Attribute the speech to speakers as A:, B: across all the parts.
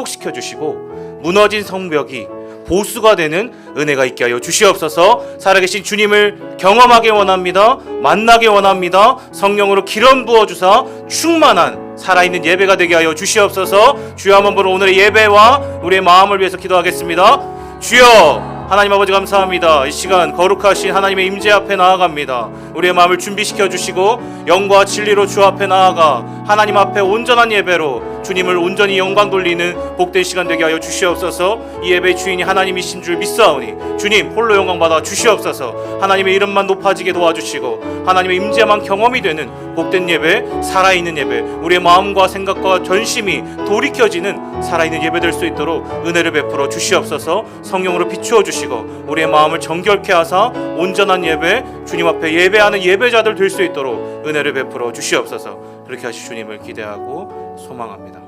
A: 회복시켜 주시고 무너진 성벽이 보수가 되는 은혜가 있게 하여 주시옵소서. 살아계신 주님을 경험하게 원합니다. 만나게 원합니다. 성령으로 기름 부어주사 충만한 살아있는 예배가 되게 하여 주시옵소서. 주여 한번 보러 오늘의 예배와 우리의 마음을 위해서 기도하겠습니다. 주여 하나님 아버지 감사합니다. 이 시간 거룩하신 하나님의 임재 앞에 나아갑니다. 우리의 마음을 준비시켜 주시고 영과 진리로 주 앞에 나아가 하나님 앞에 온전한 예배로 주님을 온전히 영광 돌리는 복된 시간 되게 하여 주시옵소서. 이 예배의 주인이 하나님이신 줄 믿사오니 주님 홀로 영광 받아 주시옵소서. 하나님의 이름만 높아지게 도와주시고 하나님의 임재만 경험이 되는 복된 예배, 살아있는 예배, 우리의 마음과 생각과 전심이 돌이켜지는 살아있는 예배 될 수 있도록 은혜를 베풀어 주시옵소서. 성령으로 비추어 주시고 우리의 마음을 정결케 하사 온전한 예배, 주님 앞에 예배하는 예배자들 될 수 있도록 은혜를 베풀어 주시옵소서. 그렇게 하실 주님을 기대하고 소망합니다.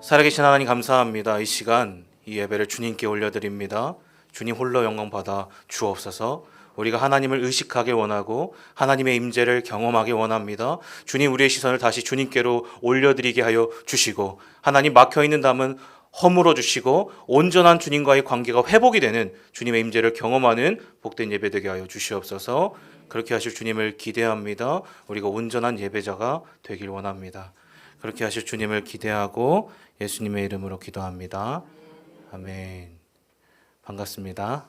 A: 살아계신 하나님 감사합니다. 이 시간 이 예배를 주님께 올려드립니다. 주님 홀로 영광 받아 주옵소서. 우리가 하나님을 의식하게 원하고 하나님의 임재를 경험하게 원합니다. 주님 우리의 시선을 다시 주님께로 올려드리게 하여 주시고 하나님 막혀있는 담은 허물어 주시고 온전한 주님과의 관계가 회복이 되는 주님의 임재를 경험하는 복된 예배 되게 하여 주시옵소서. 그렇게 하실 주님을 기대합니다. 우리가 온전한 예배자가 되길 원합니다. 그렇게 하실 주님을 기대하고 예수님의 이름으로 기도합니다. 아멘. 반갑습니다.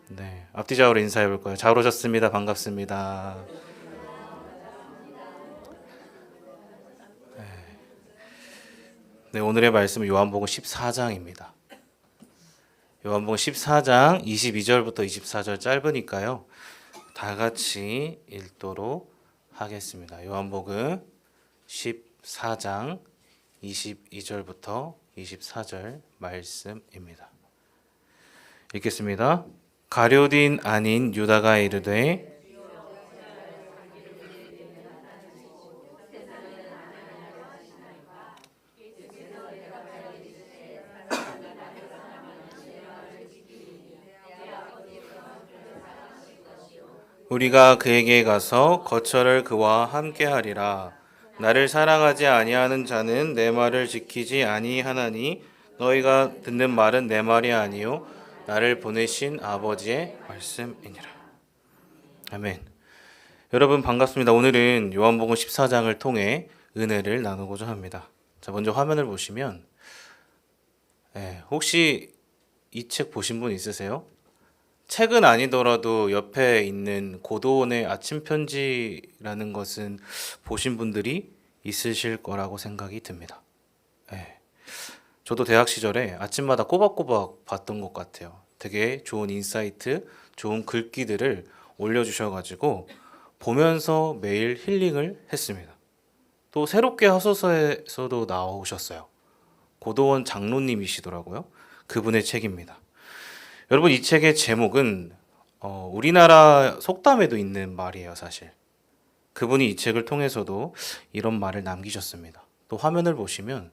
A: 네, 앞뒤 좌우로 인사해 볼 거예요. 잘 오셨습니다. 반갑습니다. 네, 오늘의 말씀은 요한복음 14장입니다. 요한복음 14장 22절부터 24절 짧으니까요. 다 같이 읽도록 하겠습니다. 요한복음 14장 22절부터 24절 말씀입니다. 읽겠습니다. 가룟인 아닌 유다가 이르되 우리가 그에게 가서 거처를 그와 함께하리라. 나를 사랑하지 아니하는 자는 내 말을 지키지 아니하나니 너희가 듣는 말은 내 말이 아니요 나를 보내신 아버지의 말씀이니라. 아멘. 여러분 반갑습니다. 오늘은 요한복음 14장을 통해 은혜를 나누고자 합니다. 자, 먼저 화면을 보시면 혹시 이 책 보신 분 있으세요? 책은 아니더라도 옆에 있는 고도원의 아침 편지라는 것은 보신 분들이 있으실 거라고 생각이 듭니다. 저도 대학 시절에 아침마다 꼬박꼬박 봤던 것 같아요. 되게 좋은 인사이트, 좋은 글귀들을 올려주셔가지고 보면서 매일 힐링을 했습니다. 또 새롭게 하소서에서도 나오셨어요. 고도원 장로님이시더라고요. 그분의 책입니다. 여러분 이 책의 제목은 우리나라 속담에도 있는 말이에요. 사실 그분이 이 책을 통해서도 이런 말을 남기셨습니다. 또 화면을 보시면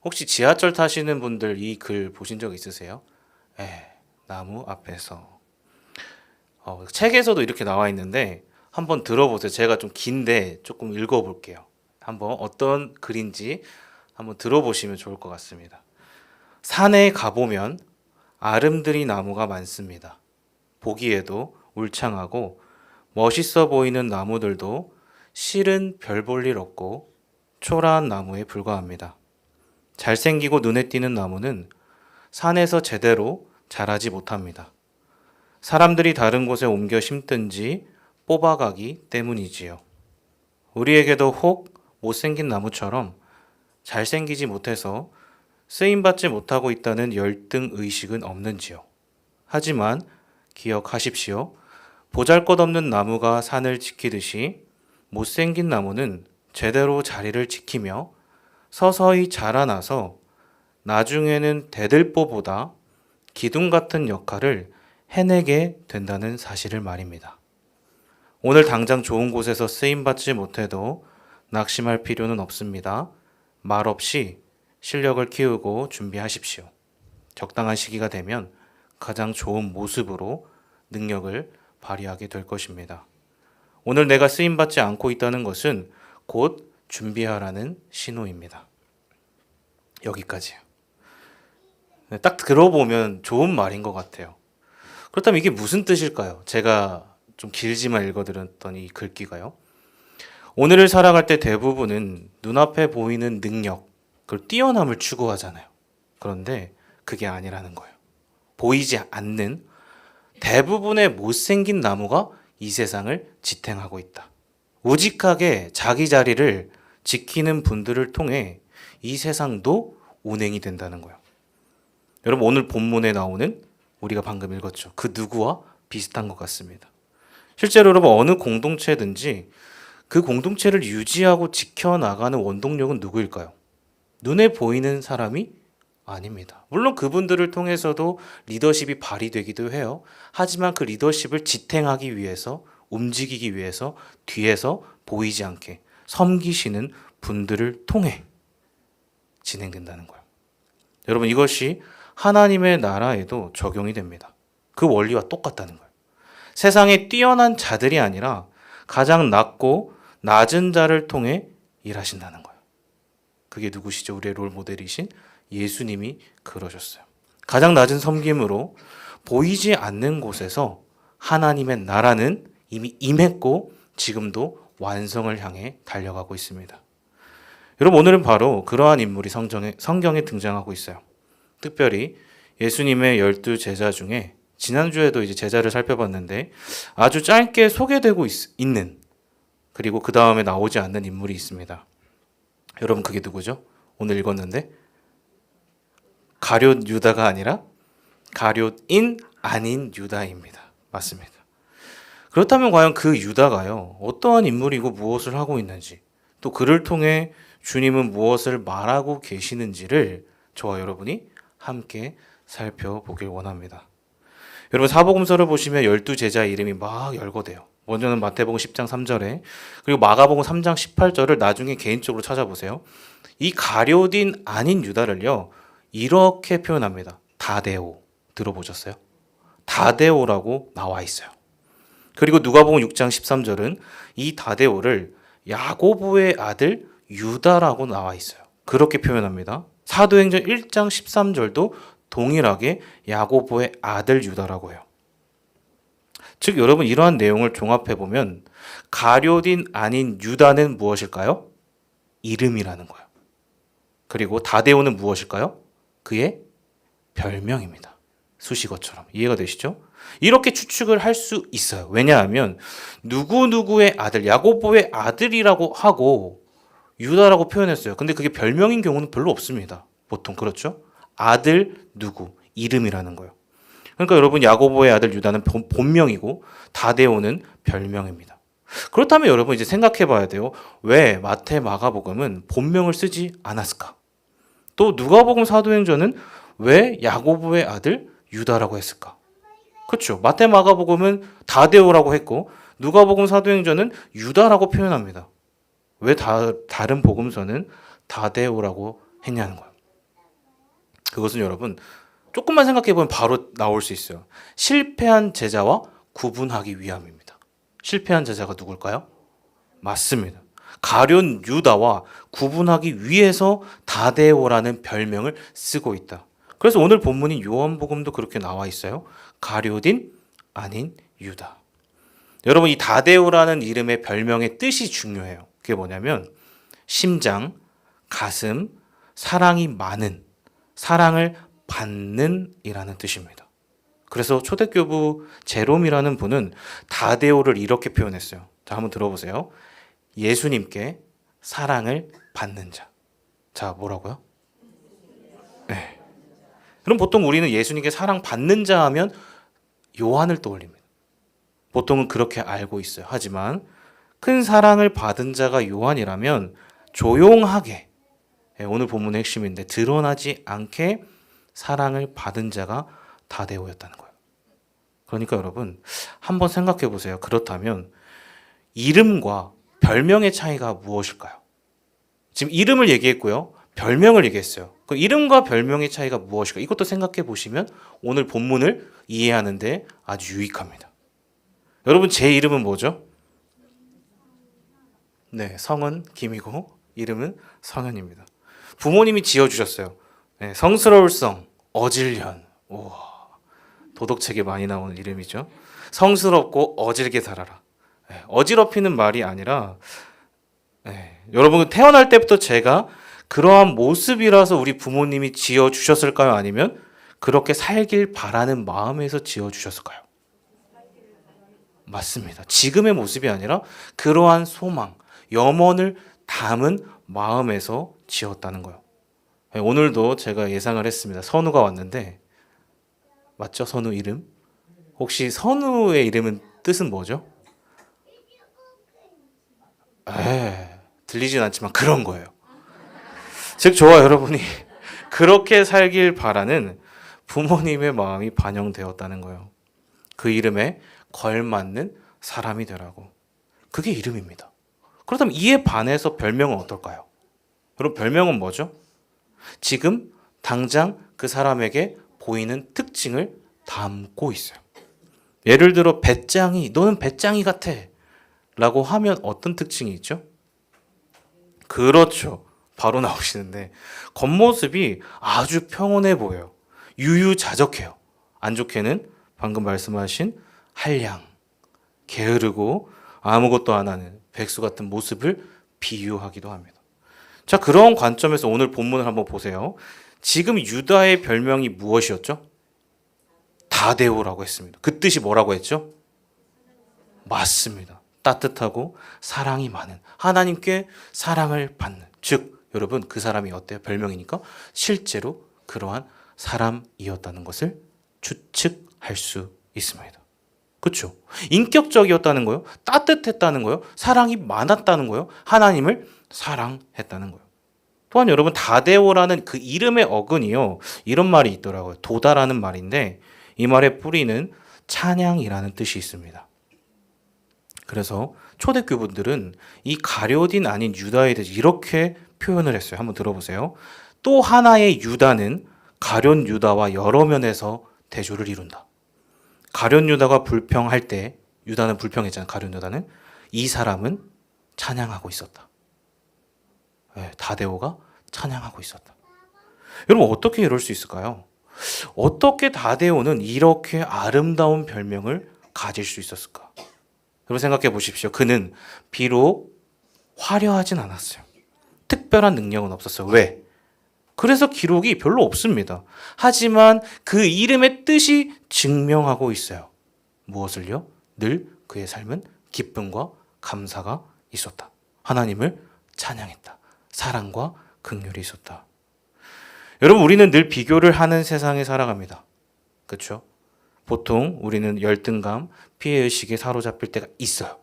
A: 혹시 지하철 타시는 분들 이 글 보신 적 있으세요? 나무 앞에서 책에서도 이렇게 나와 있는데 한번 들어보세요. 제가 좀 긴데 조금 읽어볼게요. 한번 어떤 글인지 한번 들어보시면 좋을 것 같습니다. 산에 가보면 아름드리 나무가 많습니다. 보기에도 울창하고 멋있어 보이는 나무들도 실은 별 볼 일 없고 초라한 나무에 불과합니다. 잘생기고 눈에 띄는 나무는 산에서 제대로 자라지 못합니다. 사람들이 다른 곳에 옮겨 심든지 뽑아가기 때문이지요. 우리에게도 혹 못생긴 나무처럼 잘생기지 못해서 쓰임받지 못하고 있다는 열등의식은 없는지요. 하지만 기억하십시오. 보잘것없는 나무가 산을 지키듯이 못생긴 나무는 제대로 자리를 지키며 서서히 자라나서 나중에는 대들보보다 기둥 같은 역할을 해내게 된다는 사실을 말입니다. 오늘 당장 좋은 곳에서 쓰임받지 못해도 낙심할 필요는 없습니다. 말없이 실력을 키우고 준비하십시오. 적당한 시기가 되면 가장 좋은 모습으로 능력을 발휘하게 될 것입니다. 오늘 내가 쓰임받지 않고 있다는 것은 곧 준비하라는 신호입니다. 여기까지요. 딱 들어보면 좋은 말인 것 같아요. 그렇다면 이게 무슨 뜻일까요? 제가 좀 길지만 읽어드렸던 이 글귀가요. 오늘을 살아갈 때 대부분은 눈앞에 보이는 능력, 그 뛰어남을 추구하잖아요. 그런데 그게 아니라는 거예요. 보이지 않는 대부분의 못생긴 나무가 이 세상을 지탱하고 있다. 우직하게 자기 자리를 지키는 분들을 통해 이 세상도 운행이 된다는 거예요. 여러분 오늘 본문에 나오는 우리가 방금 읽었죠. 그 누구와 비슷한 것 같습니다. 실제로 여러분 어느 공동체든지 그 공동체를 유지하고 지켜나가는 원동력은 누구일까요? 눈에 보이는 사람이 아닙니다. 물론 그분들을 통해서도 리더십이 발휘되기도 해요. 하지만 그 리더십을 지탱하기 위해서, 움직이기 위해서 뒤에서 보이지 않게 섬기시는 분들을 통해 진행된다는 거예요. 여러분 이것이 하나님의 나라에도 적용이 됩니다. 그 원리와 똑같다는 거예요. 세상에 뛰어난 자들이 아니라 가장 낮고 낮은 자를 통해 일하신다는 거예요. 그게 누구시죠? 우리의 롤 모델이신 예수님이 그러셨어요. 가장 낮은 섬김으로 보이지 않는 곳에서 하나님의 나라는 이미 임했고 지금도 완성을 향해 달려가고 있습니다. 여러분 오늘은 바로 그러한 인물이 성경에 등장하고 있어요. 특별히 예수님의 12 제자 중에 지난주에도 이제 제자를 살펴봤는데 아주 짧게 소개되고 있는 그리고 그 다음에 나오지 않는 인물이 있습니다. 여러분 그게 누구죠? 오늘 읽었는데 가룟 유다가 아니라 가룟인 아닌 유다입니다. 맞습니다. 그렇다면 과연 그 유다가요 어떠한 인물이고 무엇을 하고 있는지 또 그를 통해 주님은 무엇을 말하고 계시는지를 저와 여러분이 함께 살펴보길 원합니다. 여러분 사복음서를 보시면 12 제자의 이름이 막 열거돼요. 먼저는 마태복음 10장 3절에 그리고 마가복음 3장 18절을 나중에 개인적으로 찾아보세요. 이 가룟인 아닌 유다를요 이렇게 표현합니다. 다데오 들어보셨어요? 다데오라고 나와 있어요. 그리고 누가복음 6장 13절은 이 다데오를 야고보의 아들 유다라고 나와 있어요. 그렇게 표현합니다. 사도행전 1장 13절도 동일하게 야고보의 아들 유다라고 해요. 즉 여러분 이러한 내용을 종합해보면 가룟인 아닌 유다는 무엇일까요? 이름이라는 거예요. 그리고 다데오는 무엇일까요? 그의 별명입니다. 수식어처럼. 이해가 되시죠? 이렇게 추측을 할 수 있어요. 왜냐하면 누구누구의 아들, 야고보의 아들이라고 하고 유다라고 표현했어요. 근데 그게 별명인 경우는 별로 없습니다. 보통 그렇죠? 아들 누구, 이름이라는 거예요. 그러니까 여러분 야고보의 아들 유다는 본명이고 다데오는 별명입니다. 그렇다면 여러분 이제 생각해 봐야 돼요. 왜 마태 마가복음은 본명을 쓰지 않았을까? 또 누가복음 사도행전은 왜 야고보의 아들 유다라고 했을까? 그렇죠. 마태 마가복음은 다데오라고 했고 누가복음 사도행전은 유다라고 표현합니다. 왜 다른 복음서는 다데오라고 했냐는 거예요. 그것은 여러분 조금만 생각해보면 바로 나올 수 있어요. 실패한 제자와 구분하기 위함입니다. 실패한 제자가 누굴까요? 맞습니다. 가룟 유다와 구분하기 위해서 다데오라는 별명을 쓰고 있다. 그래서 오늘 본문인 요한복음도 그렇게 나와 있어요. 가룟인 아닌 유다. 여러분 이 다데오라는 이름의 별명의 뜻이 중요해요. 그게 뭐냐면 심장, 가슴, 사랑이 많은, 사랑을 받는 이라는 뜻입니다. 그래서 초대교부 제롬이라는 분은 다데오를 이렇게 표현했어요. 자, 한번 들어보세요. 예수님께 사랑을 받는 자. 자, 뭐라고요? 네. 그럼 보통 우리는 예수님께 사랑 받는 자 하면 요한을 떠올립니다. 보통은 그렇게 알고 있어요. 하지만 큰 사랑을 받은 자가 요한이라면 조용하게, 오늘 본문의 핵심인데 드러나지 않게 사랑을 받은 자가 다데오였다는 거예요. 그러니까 여러분 한번 생각해 보세요. 그렇다면 이름과 별명의 차이가 무엇일까요? 지금 이름을 얘기했고요. 별명을 얘기했어요. 그 이름과 별명의 차이가 무엇일까? 이것도 생각해 보시면 오늘 본문을 이해하는 데 아주 유익합니다. 여러분 제 이름은 뭐죠? 네, 성은 김이고 이름은 성현입니다. 부모님이 지어주셨어요. 네, 성스러울 성, 어질년. 우와, 도덕책에 많이 나오는 이름이죠. 성스럽고 어질게 자라라. 네, 어지럽히는 말이 아니라 여러분 태어날 때부터 제가 그러한 모습이라서 우리 부모님이 지어주셨을까요? 아니면 그렇게 살길 바라는 마음에서 지어주셨을까요? 맞습니다. 지금의 모습이 아니라 그러한 소망, 염원을 담은 마음에서 지었다는 거예요. 오늘도 제가 예상을 했습니다. 선우가 왔는데 맞죠? 선우 이름? 혹시 선우의 이름은 뜻은 뭐죠? 들리진 않지만 그런 거예요. 즉 저와 여러분이 그렇게 살길 바라는 부모님의 마음이 반영되었다는 거예요. 그 이름에 걸맞는 사람이 되라고. 그게 이름입니다. 그렇다면 이에 반해서 별명은 어떨까요? 여러분 별명은 뭐죠? 지금 당장 그 사람에게 보이는 특징을 담고 있어요. 예를 들어 배짱이, 너는 배짱이 같아 라고 하면 어떤 특징이 있죠? 그렇죠. 바로 나오시는데 겉모습이 아주 평온해 보여요. 유유자적해요. 안 좋게는 방금 말씀하신 한량, 게으르고 아무것도 안 하는 백수 같은 모습을 비유하기도 합니다. 자, 그런 관점에서 오늘 본문을 한번 보세요. 지금 유다의 별명이 무엇이었죠? 다데오라고 했습니다. 그 뜻이 뭐라고 했죠? 맞습니다. 따뜻하고 사랑이 많은, 하나님께 사랑을 받는. 즉 여러분 그 사람이 어때요? 별명이니까 실제로 그러한 사람이었다는 것을 추측할 수 있습니다. 그렇죠? 인격적이었다는 거요. 따뜻했다는 거요. 사랑이 많았다는 거요. 하나님을 사랑했다는 거예요. 또한 여러분 다데오라는 그 이름의 어근이요. 이런 말이 있더라고요. 도다라는 말인데 이 말의 뿌리는 찬양이라는 뜻이 있습니다. 그래서 초대교분들은 이 가룟인 아닌 유다에 대해서 이렇게 표현을 했어요. 한번 들어보세요. 또 하나의 유다는 가룟 유다와 여러 면에서 대조를 이룬다. 가룟 유다가 불평할 때 유다는 불평했잖아요. 가룟 유다는 이 사람은 찬양하고 있었다. 다데오가 찬양하고 있었다. 여러분 어떻게 이럴 수 있을까요? 어떻게 다데오는 이렇게 아름다운 별명을 가질 수 있었을까? 여러분 생각해 보십시오. 그는 비록 화려하진 않았어요. 특별한 능력은 없었어요. 왜? 그래서 기록이 별로 없습니다. 하지만 그 이름의 뜻이 증명하고 있어요. 무엇을요? 늘 그의 삶은 기쁨과 감사가 있었다. 하나님을 찬양했다. 사랑과 긍휼이 있었다. 여러분 우리는 늘 비교를 하는 세상에 살아갑니다. 그렇죠? 보통 우리는 열등감, 피해의식에 사로잡힐 때가 있어요.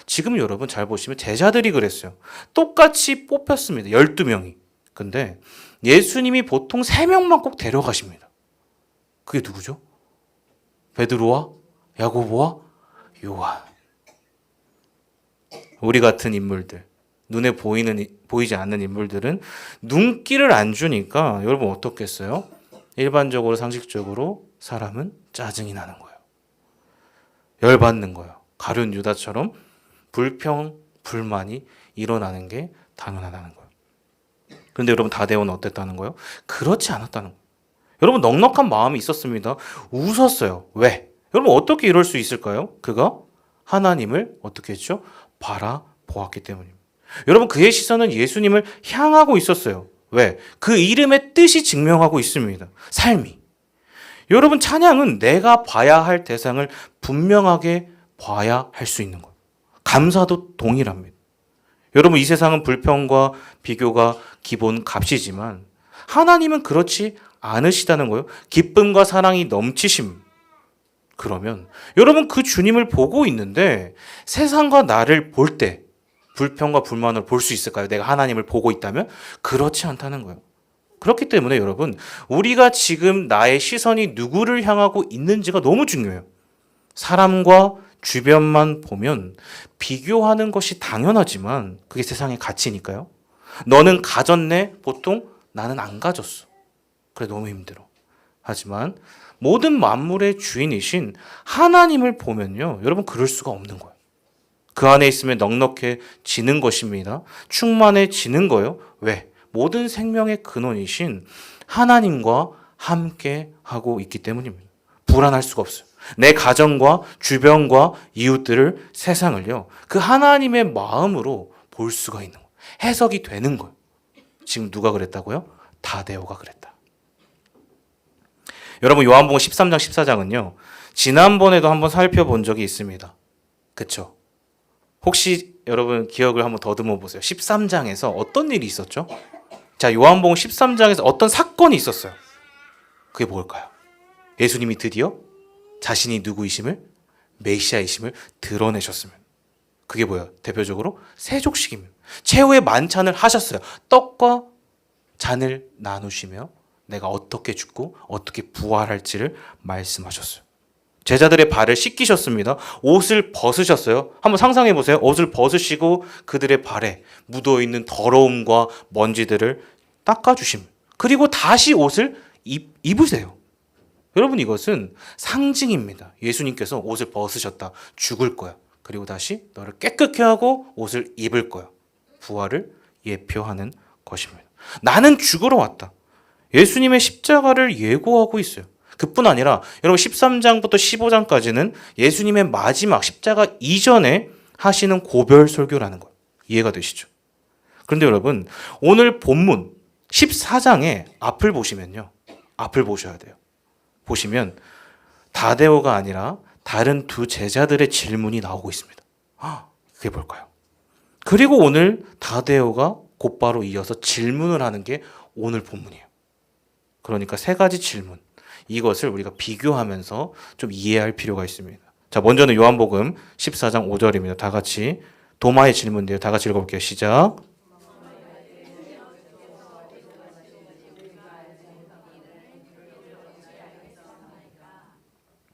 A: 지금 여러분 잘 보시면 제자들이 그랬어요. 똑같이 뽑혔습니다. 12명이. 근데 예수님이 보통 3명만 꼭 데려가십니다. 그게 누구죠? 베드로와 야고보와 요한. 우리 같은 인물들, 눈에 보이지 않는 인물들은 눈길을 안 주니까 여러분 어떻겠어요? 일반적으로 상식적으로 사람은 짜증이 나는 거예요. 열받는 거예요. 가룟 유다처럼 불평, 불만이 일어나는 게 당연하다는 거예요. 그런데 여러분 다데오는 어땠다는 거예요? 그렇지 않았다는 거예요. 여러분 넉넉한 마음이 있었습니다. 웃었어요. 왜? 여러분 어떻게 이럴 수 있을까요? 그가 하나님을 어떻게 했죠? 바라보았기 때문입니다. 여러분 그의 시선은 예수님을 향하고 있었어요. 왜? 그 이름의 뜻이 증명하고 있습니다. 삶이. 여러분 찬양은 내가 봐야 할 대상을 분명하게 봐야 할 수 있는 거예요. 감사도 동일합니다. 여러분 이 세상은 불평과 비교가 기본 값이지만 하나님은 그렇지 않으시다는 거예요. 기쁨과 사랑이 넘치심. 그러면 여러분 그 주님을 보고 있는데 세상과 나를 볼 때 불평과 불만을 볼 수 있을까요? 내가 하나님을 보고 있다면? 그렇지 않다는 거예요. 그렇기 때문에 여러분 우리가 지금 나의 시선이 누구를 향하고 있는지가 너무 중요해요. 사람과 주변만 보면 비교하는 것이 당연하지만 그게 세상의 가치니까요. 너는 가졌네? 보통 나는 안 가졌어. 그래 너무 힘들어. 하지만 모든 만물의 주인이신 하나님을 보면요. 여러분 그럴 수가 없는 거예요. 그 안에 있으면 넉넉해지는 것입니다. 충만해지는 거예요. 왜? 모든 생명의 근원이신 하나님과 함께 하고 있기 때문입니다. 불안할 수가 없어요. 내 가정과 주변과 이웃들을, 세상을요, 그 하나님의 마음으로 볼 수가 있는 거예요. 해석이 되는 거예요. 지금 누가 그랬다고요? 다데오가 그랬다. 여러분, 요한복음 13장 14장은요 지난번에도 한번 살펴본 적이 있습니다. 그쵸? 혹시 여러분 기억을 한번 더듬어 보세요. 13장에서 어떤 일이 있었죠? 자, 요한복음 13장에서 어떤 사건이 있었어요. 그게 뭘까요? 예수님이 드디어 자신이 누구이심을, 메시아이심을 드러내셨으면, 그게 뭐예요? 대표적으로 세족식입니다. 최후의 만찬을 하셨어요. 떡과 잔을 나누시며 내가 어떻게 죽고 어떻게 부활할지를 말씀하셨어요. 제자들의 발을 씻기셨습니다. 옷을 벗으셨어요. 한번 상상해 보세요. 옷을 벗으시고 그들의 발에 묻어있는 더러움과 먼지들을 닦아주심. 그리고 다시 옷을 입으세요. 여러분, 이것은 상징입니다. 예수님께서 옷을 벗으셨다. 죽을 거야. 그리고 다시 너를 깨끗게 하고 옷을 입을 거야. 부활을 예표하는 것입니다. 나는 죽으러 왔다. 예수님의 십자가를 예고하고 있어요. 그뿐 아니라 여러분 13장부터 15장까지는 예수님의 마지막 십자가 이전에 하시는 고별 설교라는 거예요. 이해가 되시죠? 그런데 여러분, 오늘 본문 14장의 앞을 보시면요. 앞을 보셔야 돼요. 보시면 다데오가 아니라 다른 두 제자들의 질문이 나오고 있습니다. 그게 뭘까요? 그리고 오늘 다데오가 곧바로 이어서 질문을 하는 게 오늘 본문이에요. 그러니까 세 가지 질문. 이것을 우리가 비교하면서 좀 이해할 필요가 있습니다. 자, 먼저는 요한복음 14장 5절입니다. 다 같이 도마의 질문인데요. 다 같이 읽어볼게요. 시작.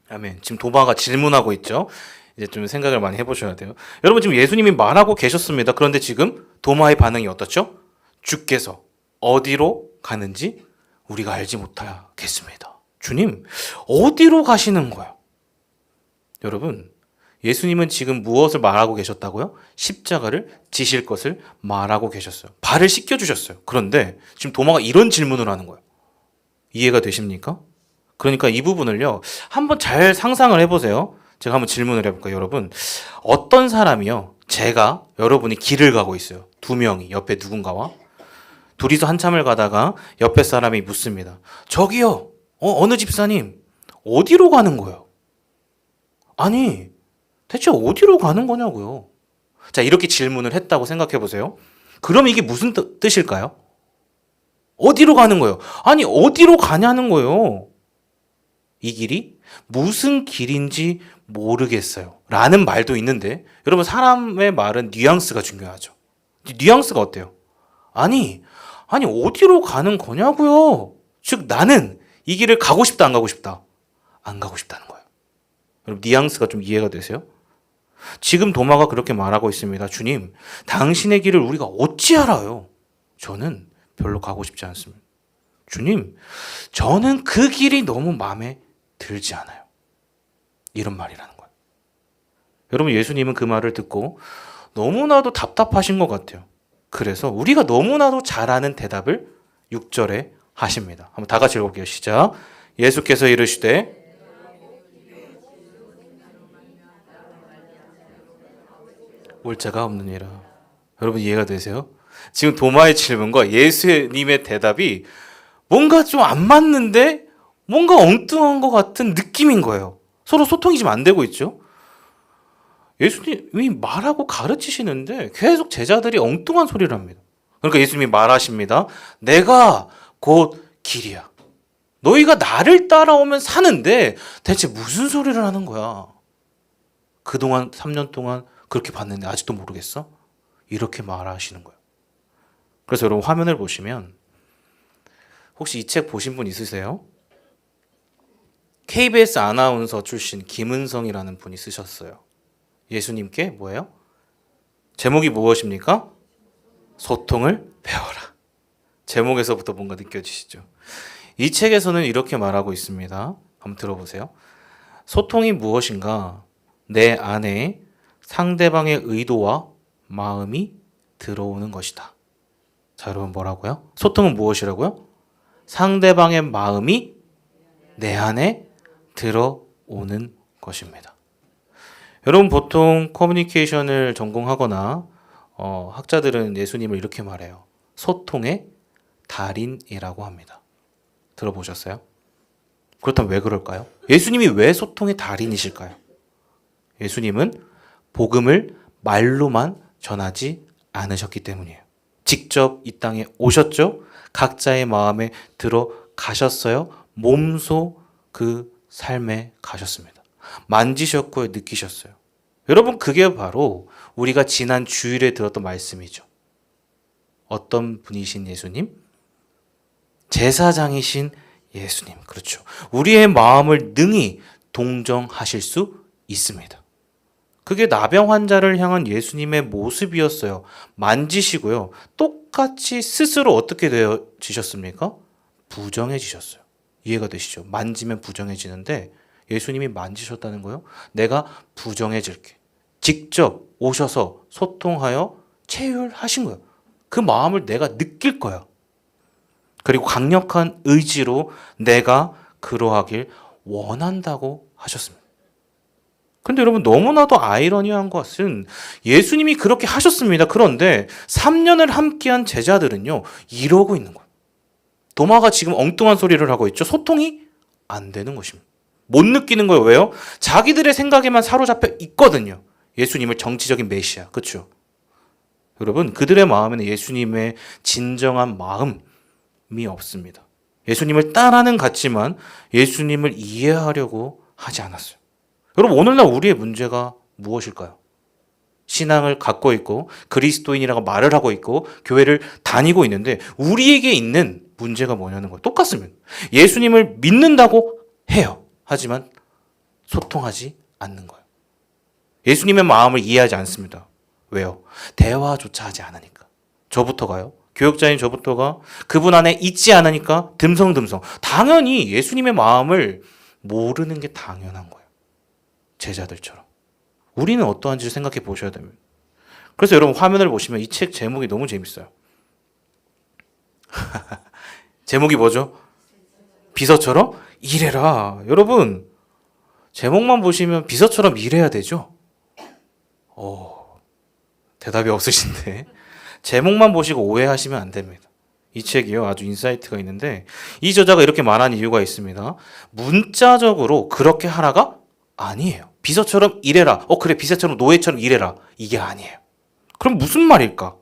A: 아멘. 지금 도마가 질문하고 있죠. 이제 좀 생각을 많이 해보셔야 돼요. 여러분, 지금 예수님이 말하고 계셨습니다. 그런데 지금 도마의 반응이 어떻죠? 주께서 어디로 가는지 우리가 알지 못하겠습니다. 주님, 어디로 가시는 거예요? 여러분, 예수님은 지금 무엇을 말하고 계셨다고요? 십자가를 지실 것을 말하고 계셨어요. 발을 씻겨주셨어요. 그런데 지금 도마가 이런 질문을 하는 거예요. 이해가 되십니까? 그러니까 이 부분을요, 한번 잘 상상을 해보세요. 제가 한번 질문을 해볼까요, 여러분? 어떤 사람이요, 제가, 여러분이 길을 가고 있어요. 두 명이, 옆에 누군가와. 둘이서 한참을 가다가 옆에 사람이 묻습니다. 저기요, 어느 집사님, 어디로 가는 거예요? 아니, 대체 어디로 가는 거냐고요? 자, 이렇게 질문을 했다고 생각해 보세요. 그럼 이게 무슨 뜻일까요? 어디로 가는 거예요? 아니, 어디로 가냐는 거예요. 이 길이 무슨 길인지 모르겠어요. 라는 말도 있는데, 여러분, 사람의 말은 뉘앙스가 중요하죠. 뉘앙스가 어때요? 아니, 어디로 가는 거냐고요? 즉, 나는 이 길을 가고 싶다, 안 가고 싶다? 안 가고 싶다는 거예요. 여러분, 뉘앙스가 좀 이해가 되세요? 지금 도마가 그렇게 말하고 있습니다. 주님, 당신의 길을 우리가 어찌 알아요? 저는 별로 가고 싶지 않습니다. 주님, 저는 그 길이 너무 마음에 들지 않아요. 이런 말이라는 거예요. 여러분, 예수님은 그 말을 듣고 너무나도 답답하신 것 같아요. 그래서 우리가 너무나도 잘 아는 대답을 6절에 하십니다. 한번 다 같이 읽어볼게요. 시작. 예수께서 이르시되 올 자가 없느니라. 여러분, 이해가 되세요? 지금 도마의 질문과 예수님의 대답이 뭔가 좀 안 맞는데 뭔가 엉뚱한 것 같은 느낌인 거예요. 서로 소통이 지금 안 되고 있죠. 예수님이 말하고 가르치시는데 계속 제자들이 엉뚱한 소리를 합니다. 그러니까 예수님이 말하십니다. 내가 곧 길이야. 너희가 나를 따라오면 사는데 대체 무슨 소리를 하는 거야? 그동안 3년 동안 그렇게 봤는데 아직도 모르겠어? 이렇게 말하시는 거예요. 그래서 여러분, 화면을 보시면 혹시 이 책 보신 분 있으세요? KBS 아나운서 출신 김은성이라는 분이 쓰셨어요. 예수님께 뭐예요? 제목이 무엇입니까? 소통을 배워라. 제목에서부터 뭔가 느껴지시죠? 이 책에서는 이렇게 말하고 있습니다. 한번 들어보세요. 소통이 무엇인가? 내 안에 상대방의 의도와 마음이 들어오는 것이다. 자, 여러분 뭐라고요? 소통은 무엇이라고요? 상대방의 마음이 내 안에 들어오는 것입니다. 여러분 보통 커뮤니케이션을 전공하거나 학자들은 예수님을 이렇게 말해요. 소통의 달인이라고 합니다. 들어보셨어요? 그렇다면 왜 그럴까요? 예수님이 왜 소통의 달인이실까요? 예수님은 복음을 말로만 전하지 않으셨기 때문이에요. 직접 이 땅에 오셨죠? 각자의 마음에 들어가셨어요. 몸소 그 삶에 가셨습니다. 만지셨고 느끼셨어요. 여러분 그게 바로 우리가 지난 주일에 들었던 말씀이죠. 어떤 분이신 예수님? 제사장이신 예수님. 그렇죠. 우리의 마음을 능히 동정하실 수 있습니다. 그게 나병 환자를 향한 예수님의 모습이었어요. 만지시고요. 똑같이 스스로 어떻게 되어지셨습니까? 부정해지셨어요. 이해가 되시죠? 만지면 부정해지는데 예수님이 만지셨다는 거요. 내가 부정해질게. 직접 오셔서 소통하여 체휼하신 거예요. 그 마음을 내가 느낄 거야. 그리고 강력한 의지로 내가 그러하길 원한다고 하셨습니다. 근데 여러분 너무나도 아이러니한 것은 예수님이 그렇게 하셨습니다. 그런데 3년을 함께한 제자들은요. 이러고 있는 거예요. 도마가 지금 엉뚱한 소리를 하고 있죠. 소통이 안 되는 것입니다. 못 느끼는 거예요. 왜요? 자기들의 생각에만 사로잡혀 있거든요. 예수님을 정치적인 메시아. 그렇죠? 여러분 그들의 마음에는 예수님의 진정한 마음이 없습니다. 예수님을 따라는 같지만 예수님을 이해하려고 하지 않았어요. 여러분 오늘날 우리의 문제가 무엇일까요? 신앙을 갖고 있고 그리스도인이라고 말을 하고 있고 교회를 다니고 있는데 우리에게 있는 문제가 뭐냐는 거예요. 똑같습니다. 예수님을 믿는다고 해요. 하지만 소통하지 않는 거예요. 예수님의 마음을 이해하지 않습니다. 왜요? 대화조차 하지 않으니까. 저부터가요. 교역자인 저부터가 그분 안에 있지 않으니까 듬성듬성. 당연히 예수님의 마음을 모르는 게 당연한 거예요. 제자들처럼. 우리는 어떠한지를 생각해 보셔야 됩니다. 그래서 여러분 화면을 보시면 이 책 제목이 너무 재밌어요. 제목이 뭐죠? 비서처럼 일해라. 여러분 제목만 보시면 비서처럼 일해야 되죠? 대답이 없으신데 제목만 보시고 오해하시면 안 됩니다. 이 책이요 아주 인사이트가 있는데 이 저자가 이렇게 말한 이유가 있습니다. 문자적으로 그렇게 하라가 아니에요. 비서처럼 일해라. 그래 비서처럼 노예처럼 일해라. 이게 아니에요. 그럼 무슨 말일까?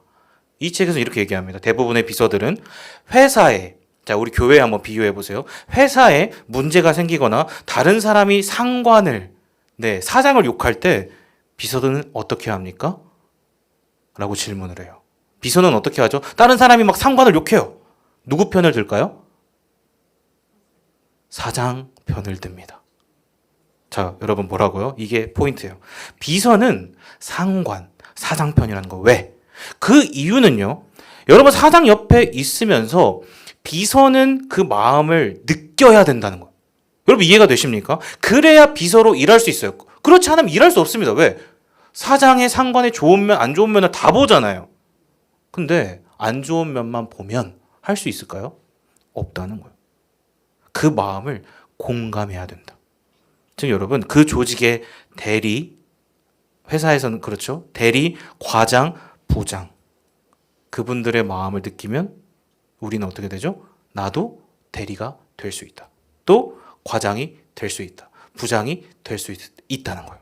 A: 이 책에서 이렇게 얘기합니다. 대부분의 비서들은 회사에 자 우리 교회에 한번 비유해 보세요. 회사에 문제가 생기거나 다른 사람이 상관을 사장을 욕할 때 비서들은 어떻게 합니까? 라고 질문을 해요. 비서는 어떻게 하죠? 다른 사람이 막 상관을 욕해요. 누구 편을 들까요? 사장 편을 듭니다. 자, 여러분 뭐라고요? 이게 포인트예요. 비서는 상관, 사장 편이라는 거. 왜? 그 이유는요. 여러분 사장 옆에 있으면서 비서는 그 마음을 느껴야 된다는 거예요. 여러분 이해가 되십니까? 그래야 비서로 일할 수 있어요. 그렇지 않으면 일할 수 없습니다. 왜? 사장의 상관의 좋은 면, 안 좋은 면을 다 보잖아요. 근데 안 좋은 면만 보면 할 수 있을까요? 없다는 거예요. 그 마음을 공감해야 된다. 즉 여러분 그 조직의 대리, 회사에서는 그렇죠. 대리, 과장, 부장 그분들의 마음을 느끼면 우리는 어떻게 되죠? 나도 대리가 될 수 있다. 또 과장이 될 수 있다. 부장이 될 수 있다는 거예요.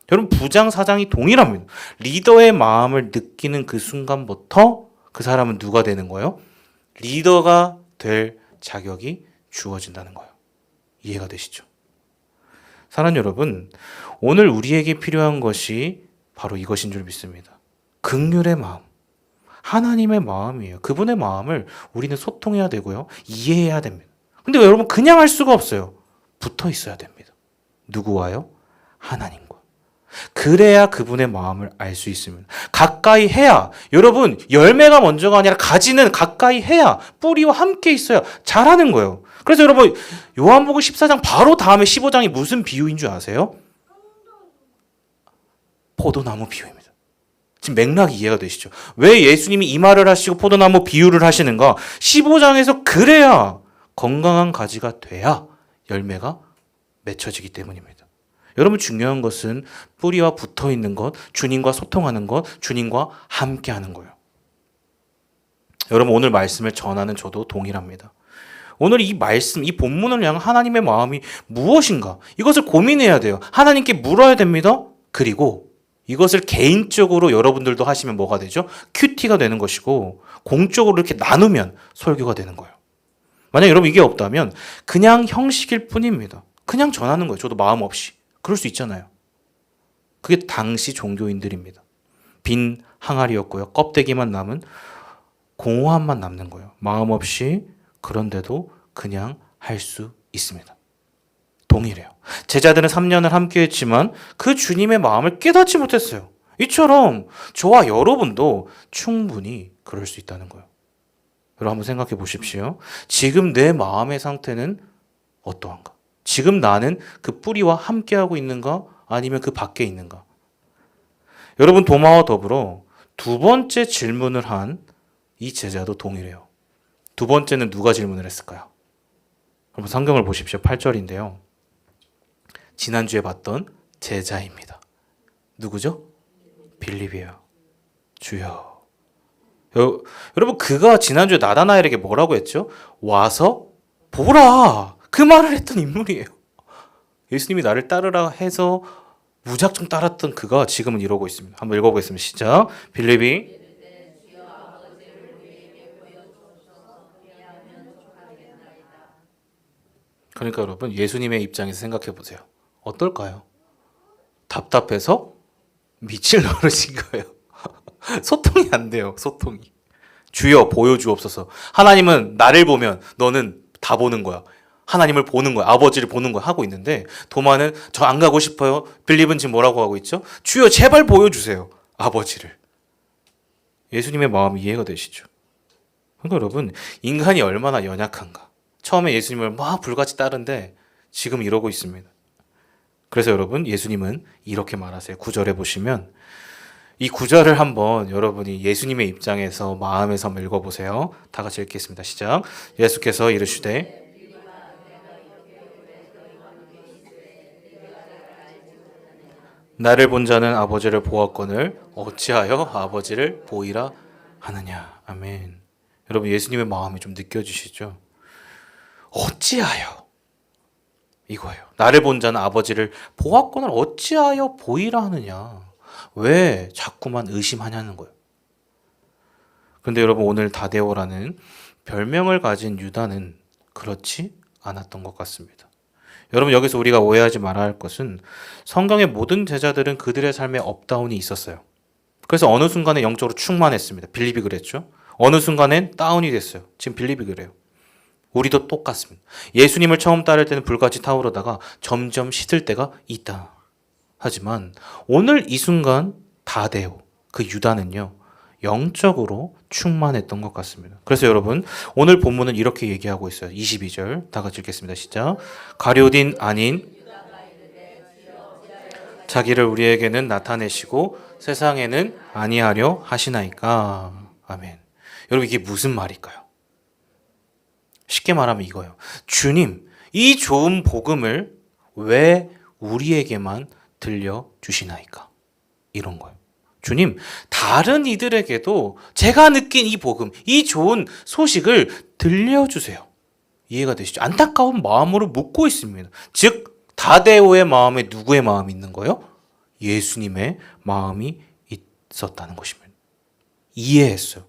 A: 여러분 부장, 사장이 동일합니다. 리더의 마음을 느끼는 그 순간부터 그 사람은 누가 되는 거예요? 리더가 될 자격이 주어진다는 거예요. 이해가 되시죠? 사랑하는 여러분, 오늘 우리에게 필요한 것이 바로 이것인 줄 믿습니다. 긍휼의 마음, 하나님의 마음이에요. 그분의 마음을 우리는 소통해야 되고요. 이해해야 됩니다. 근데 여러분 그냥 할 수가 없어요. 붙어 있어야 됩니다. 누구와요? 하나님과. 그래야 그분의 마음을 알 수 있습니다. 가까이 해야 여러분 열매가 먼저가 아니라 가지는 가까이 해야 뿌리와 함께 있어야 자라는 거예요. 그래서 여러분 요한복음 14장 바로 다음에 15장이 무슨 비유인 줄 아세요? 포도나무 비유입니다. 지금 맥락이 이해가 되시죠? 왜 예수님이 이 말을 하시고 포도나무 비유를 하시는가? 15장에서 그래야 건강한 가지가 돼야 열매가 맺혀지기 때문입니다. 여러분, 중요한 것은 뿌리와 붙어 있는 것, 주님과 소통하는 것, 주님과 함께 하는 거예요. 여러분, 오늘 말씀을 전하는 저도 동일합니다. 오늘 이 말씀, 이 본문을 향한 하나님의 마음이 무엇인가? 이것을 고민해야 돼요. 하나님께 물어야 됩니다. 그리고 이것을 개인적으로 여러분들도 하시면 뭐가 되죠? 큐티가 되는 것이고, 공적으로 이렇게 나누면 설교가 되는 거예요. 만약 여러분 이게 없다면 그냥 형식일 뿐입니다. 그냥 전하는 거예요. 저도 마음 없이. 그럴 수 있잖아요. 그게 당시 종교인들입니다. 빈 항아리였고요. 껍데기만 남은 공허함만 남는 거예요. 마음 없이. 그런데도 그냥 할 수 있습니다. 동일해요. 제자들은 3년을 함께 했지만 그 주님의 마음을 깨닫지 못했어요. 이처럼 저와 여러분도 충분히 그럴 수 있다는 거예요. 여러분 한번 생각해 보십시오. 지금 내 마음의 상태는 어떠한가? 지금 나는 그 뿌리와 함께하고 있는가? 아니면 그 밖에 있는가? 여러분, 도마와 더불어 두 번째 질문을 한 이 제자도 동일해요. 두 번째는 누가 질문을 했을까요? 여러분 성경을 보십시오. 8절인데요. 지난주에 봤던 제자입니다. 누구죠? 빌립이에요. 주여. 여러분, 그가 지난주에 나다나엘에게 뭐라고 했죠? 와서 보라. 그 말을 했던 인물이에요. 예수님이 나를 따르라 해서 무작정 따랐던 그가 지금은 이러고 있습니다. 한번 읽어보겠습니다. 시작. 빌립이 그러니까 여러분, 예수님의 입장에서 생각해 보세요. 어떨까요? 답답해서 미칠 노릇인 거예요. 소통이 안 돼요. 소통이. 주여 보여주옵소서. 하나님은 나를 보면 너는 다 보는 거야. 하나님을 보는 거야. 아버지를 보는 거야. 하고 있는데 도마는 저 안 가고 싶어요. 빌립은 지금 뭐라고 하고 있죠? 주여 제발 보여주세요. 아버지를. 예수님의 마음이 이해가 되시죠? 그러니까 여러분, 인간이 얼마나 연약한가. 처음에 예수님을 막 불같이 따른데 지금 이러고 있습니다. 그래서 여러분, 예수님은 이렇게 말하세요. 9절에 보시면 이 9절을 한번 여러분이 예수님의 입장에서 마음에서 한번 읽어보세요. 다 같이 읽겠습니다. 시작. 예수께서 이르시되 나를 본 자는 아버지를 보았거늘 어찌하여 아버지를 보이라 하느냐. 아멘. 여러분, 예수님의 마음이 좀 느껴지시죠? 어찌하여 이거예요. 나를 본 자는 아버지를 보았거늘 어찌하여 보이라 하느냐. 왜 자꾸만 의심하냐는 거예요. 그런데 여러분, 오늘 다데오라는 별명을 가진 유다는 그렇지 않았던 것 같습니다. 여러분, 여기서 우리가 오해하지 말아야 할 것은 성경의 모든 제자들은 그들의 삶에 업다운이 있었어요. 그래서 어느 순간에 영적으로 충만했습니다. 빌립이 그랬죠. 어느 순간엔 다운이 됐어요. 지금 빌립이 그래요. 우리도 똑같습니다. 예수님을 처음 따를 때는 불같이 타오르다가 점점 시들 때가 있다. 하지만 오늘 이 순간 다데오, 그 유다는요, 영적으로 충만했던 것 같습니다. 그래서 여러분, 오늘 본문은 이렇게 얘기하고 있어요. 22절 다 같이 읽겠습니다. 시작. 가룟인 아닌 자기를 우리에게는 나타내시고 세상에는 아니하려 하시나이까. 아멘. 여러분, 이게 무슨 말일까요? 쉽게 말하면 이거예요. 주님, 이 좋은 복음을 왜 우리에게만 들려주시나이까? 이런 거예요. 주님, 다른 이들에게도 제가 느낀 이 복음, 이 좋은 소식을 들려주세요. 이해가 되시죠? 안타까운 마음으로 묻고 있습니다. 즉, 다데오의 마음에 누구의 마음이 있는 거예요? 예수님의 마음이 있었다는 것입니다. 이해했어요.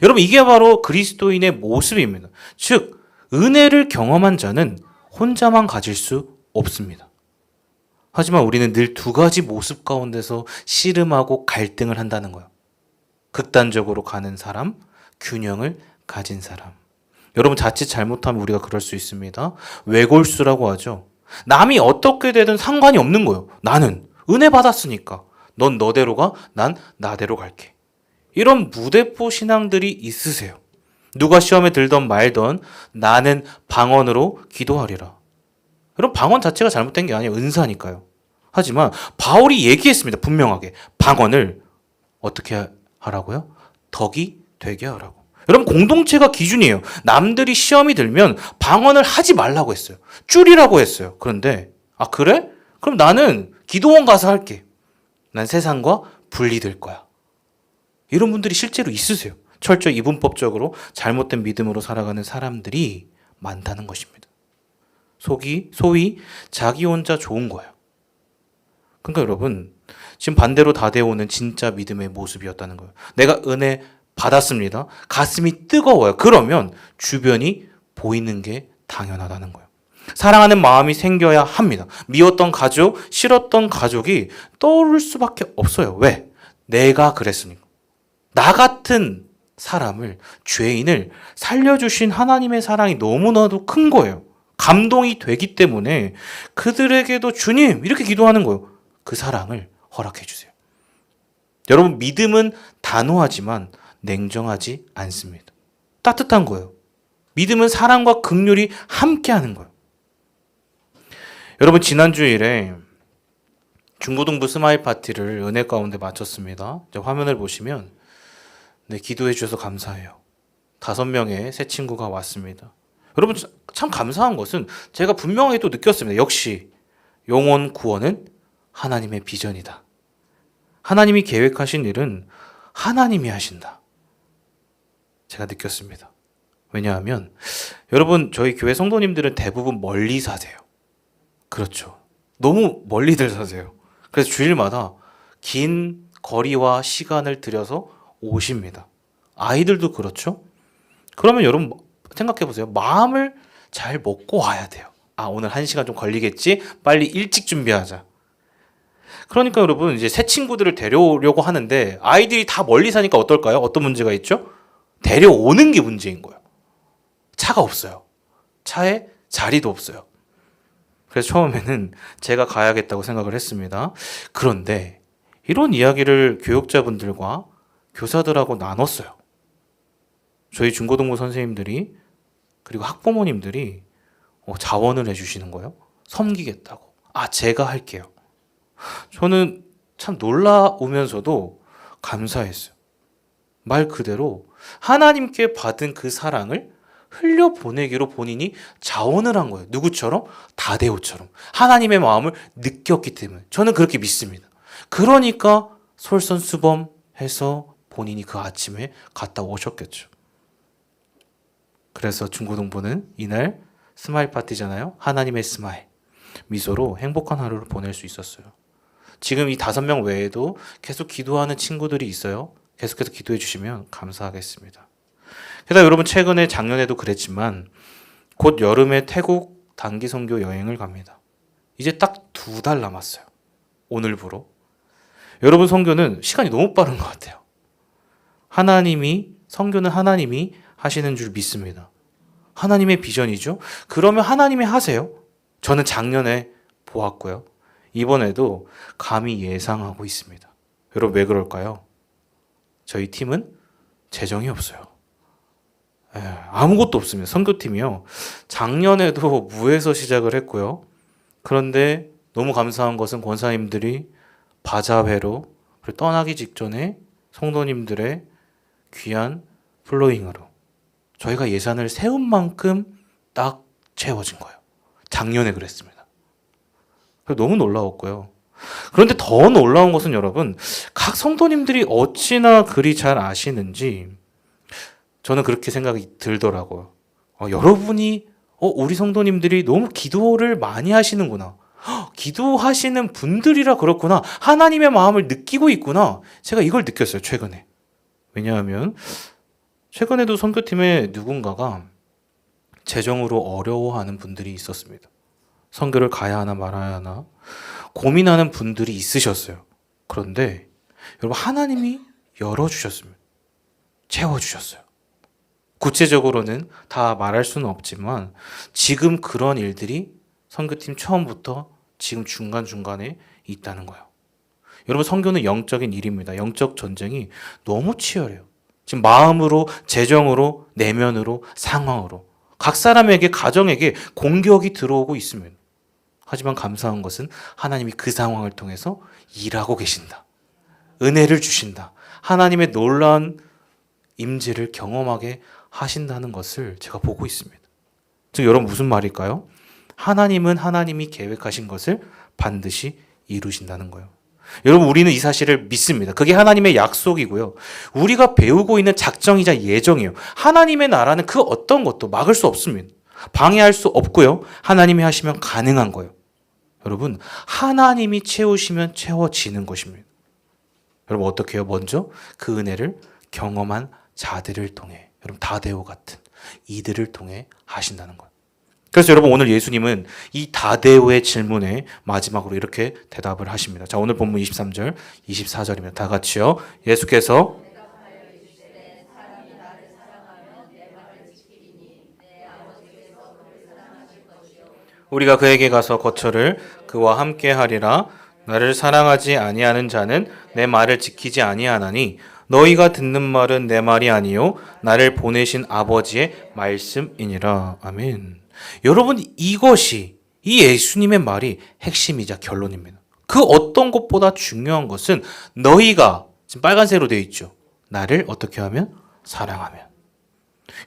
A: 여러분, 이게 바로 그리스도인의 모습입니다. 즉, 은혜를 경험한 자는 혼자만 가질 수 없습니다. 하지만 우리는 늘 두 가지 모습 가운데서 씨름하고 갈등을 한다는 거예요. 극단적으로 가는 사람, 균형을 가진 사람. 여러분, 자칫 잘못하면 우리가 그럴 수 있습니다. 외골수라고 하죠. 남이 어떻게 되든 상관이 없는 거예요. 나는 은혜 받았으니까. 넌 너대로 가, 난 나대로 갈게. 이런 무대포 신앙들이 있으세요. 누가 시험에 들던 말던 나는 방언으로 기도하리라. 여러분, 방언 자체가 잘못된 게 아니에요. 은사니까요. 하지만 바울이 얘기했습니다. 분명하게. 방언을 어떻게 하라고요? 덕이 되게 하라고. 여러분, 공동체가 기준이에요. 남들이 시험이 들면 방언을 하지 말라고 했어요. 줄이라고 했어요. 그런데 그래? 그럼 나는 기도원 가서 할게. 난 세상과 분리될 거야. 이런 분들이 실제로 있으세요. 철저히 이분법적으로 잘못된 믿음으로 살아가는 사람들이 많다는 것입니다. 소위 자기 혼자 좋은 거예요. 그러니까 여러분, 지금 반대로 다가오는 진짜 믿음의 모습이었다는 거예요. 내가 은혜 받았습니다. 가슴이 뜨거워요. 그러면 주변이 보이는 게 당연하다는 거예요. 사랑하는 마음이 생겨야 합니다. 미웠던 가족, 싫었던 가족이 떠오를 수밖에 없어요. 왜? 내가 그랬으니까. 나 같은 사람을, 죄인을 살려주신 하나님의 사랑이 너무나도 큰 거예요. 감동이 되기 때문에 그들에게도 주님 이렇게 기도하는 거예요. 그 사랑을 허락해 주세요. 여러분, 믿음은 단호하지만 냉정하지 않습니다. 따뜻한 거예요. 믿음은 사랑과 긍휼이 함께하는 거예요. 여러분, 지난 주일에 중고등부 스마일 파티를 은혜 가운데 마쳤습니다. 화면을 보시면 기도해 주셔서 감사해요. 5명의 새 친구가 왔습니다. 여러분, 참 감사한 것은 제가 분명하게 또 느꼈습니다. 역시 영혼 구원은 하나님의 비전이다. 하나님이 계획하신 일은 하나님이 하신다. 제가 느꼈습니다. 왜냐하면 여러분, 저희 교회 성도님들은 대부분 멀리 사세요. 그렇죠. 너무 멀리들 사세요. 그래서 주일마다 긴 거리와 시간을 들여서 오십니다. 아이들도 그렇죠. 그러면 여러분 생각해 보세요. 마음을 잘 먹고 와야 돼요. 오늘 1시간 좀 걸리겠지? 빨리 일찍 준비하자. 그러니까 여러분, 이제 새 친구들을 데려오려고 하는데 아이들이 다 멀리 사니까 어떨까요? 어떤 문제가 있죠? 데려오는 게 문제인 거예요. 차가 없어요. 차에 자리도 없어요. 그래서 처음에는 제가 가야겠다고 생각을 했습니다. 그런데 이런 이야기를 교육자분들과 교사들하고 나눴어요. 저희 중고등부 선생님들이 그리고 학부모님들이 자원을 해주시는 거예요. 섬기겠다고. 제가 할게요. 저는 참 놀라우면서도 감사했어요. 말 그대로 하나님께 받은 그 사랑을 흘려보내기로 본인이 자원을 한 거예요. 누구처럼? 다데오처럼. 하나님의 마음을 느꼈기 때문에. 저는 그렇게 믿습니다. 그러니까 솔선수범해서 본인이 그 아침에 갔다 오셨겠죠. 그래서 중고등부는 이날 스마일 파티잖아요. 하나님의 스마일. 미소로 행복한 하루를 보낼 수 있었어요. 지금 이 5명 외에도 계속 기도하는 친구들이 있어요. 계속해서 기도해 주시면 감사하겠습니다. 게다가 여러분, 최근에 작년에도 그랬지만 곧 여름에 태국 단기 선교 여행을 갑니다. 이제 딱 2달 남았어요. 오늘부로. 여러분, 선교는 시간이 너무 빠른 것 같아요. 선교는 하나님이 하시는 줄 믿습니다. 하나님의 비전이죠. 그러면 하나님이 하세요. 저는 작년에 보았고요. 이번에도 감히 예상하고 있습니다. 여러분, 왜 그럴까요? 저희 팀은 재정이 없어요. 아무것도 없습니다. 선교팀이요. 작년에도 무에서 시작을 했고요. 그런데 너무 감사한 것은 권사님들이 바자회로 떠나기 직전에 성도님들의 귀한 플로잉으로 저희가 예산을 세운 만큼 딱 채워진 거예요. 작년에 그랬습니다. 너무 놀라웠고요. 그런데 더 놀라운 것은 여러분, 각 성도님들이 어찌나 그리 잘 아시는지 저는 그렇게 생각이 들더라고요. 여러분이 우리 성도님들이 너무 기도를 많이 하시는구나. 기도하시는 분들이라 그렇구나. 하나님의 마음을 느끼고 있구나. 제가 이걸 느꼈어요, 최근에. 왜냐하면 최근에도 선교팀에 누군가가 재정으로 어려워하는 분들이 있었습니다. 선교를 가야 하나 말아야 하나 고민하는 분들이 있으셨어요. 그런데 여러분, 하나님이 열어주셨습니다. 채워주셨어요. 구체적으로는 다 말할 수는 없지만 지금 그런 일들이 선교팀 처음부터 지금 중간중간에 있다는 거예요. 여러분, 선교는 영적인 일입니다. 영적 전쟁이 너무 치열해요. 지금 마음으로, 재정으로, 내면으로, 상황으로 각 사람에게, 가정에게 공격이 들어오고 있습니다. 하지만 감사한 것은 하나님이 그 상황을 통해서 일하고 계신다. 은혜를 주신다. 하나님의 놀라운 임재를 경험하게 하신다는 것을 제가 보고 있습니다. 즉 여러분 무슨 말일까요? 하나님은 하나님이 계획하신 것을 반드시 이루신다는 거예요. 여러분 우리는 이 사실을 믿습니다. 그게 하나님의 약속이고요. 우리가 배우고 있는 작정이자 예정이에요. 하나님의 나라는 그 어떤 것도 막을 수 없습니다. 방해할 수 없고요. 하나님이 하시면 가능한 거예요. 여러분 하나님이 채우시면 채워지는 것입니다. 여러분 어떻게 해요? 먼저 그 은혜를 경험한 자들을 통해, 여러분 다데오 같은 이들을 통해 하신다는 거예요. 그래서 여러분 오늘 예수님은 이 다데오의 질문에 마지막으로 이렇게 대답을 하십니다. 자, 오늘 본문 23절, 24절입니다. 다 같이요. 예수께서 우리가 그에게 가서 거처를 그와 함께 하리라. 나를 사랑하지 아니하는 자는 내 말을 지키지 아니하나니 너희가 듣는 말은 내 말이 아니요 나를 보내신 아버지의 말씀이니라. 아멘. 여러분 이것이 이 예수님의 말이 핵심이자 결론입니다. 그 어떤 것보다 중요한 것은 너희가 지금 빨간색으로 되어 있죠. 나를 어떻게 하면? 사랑하면.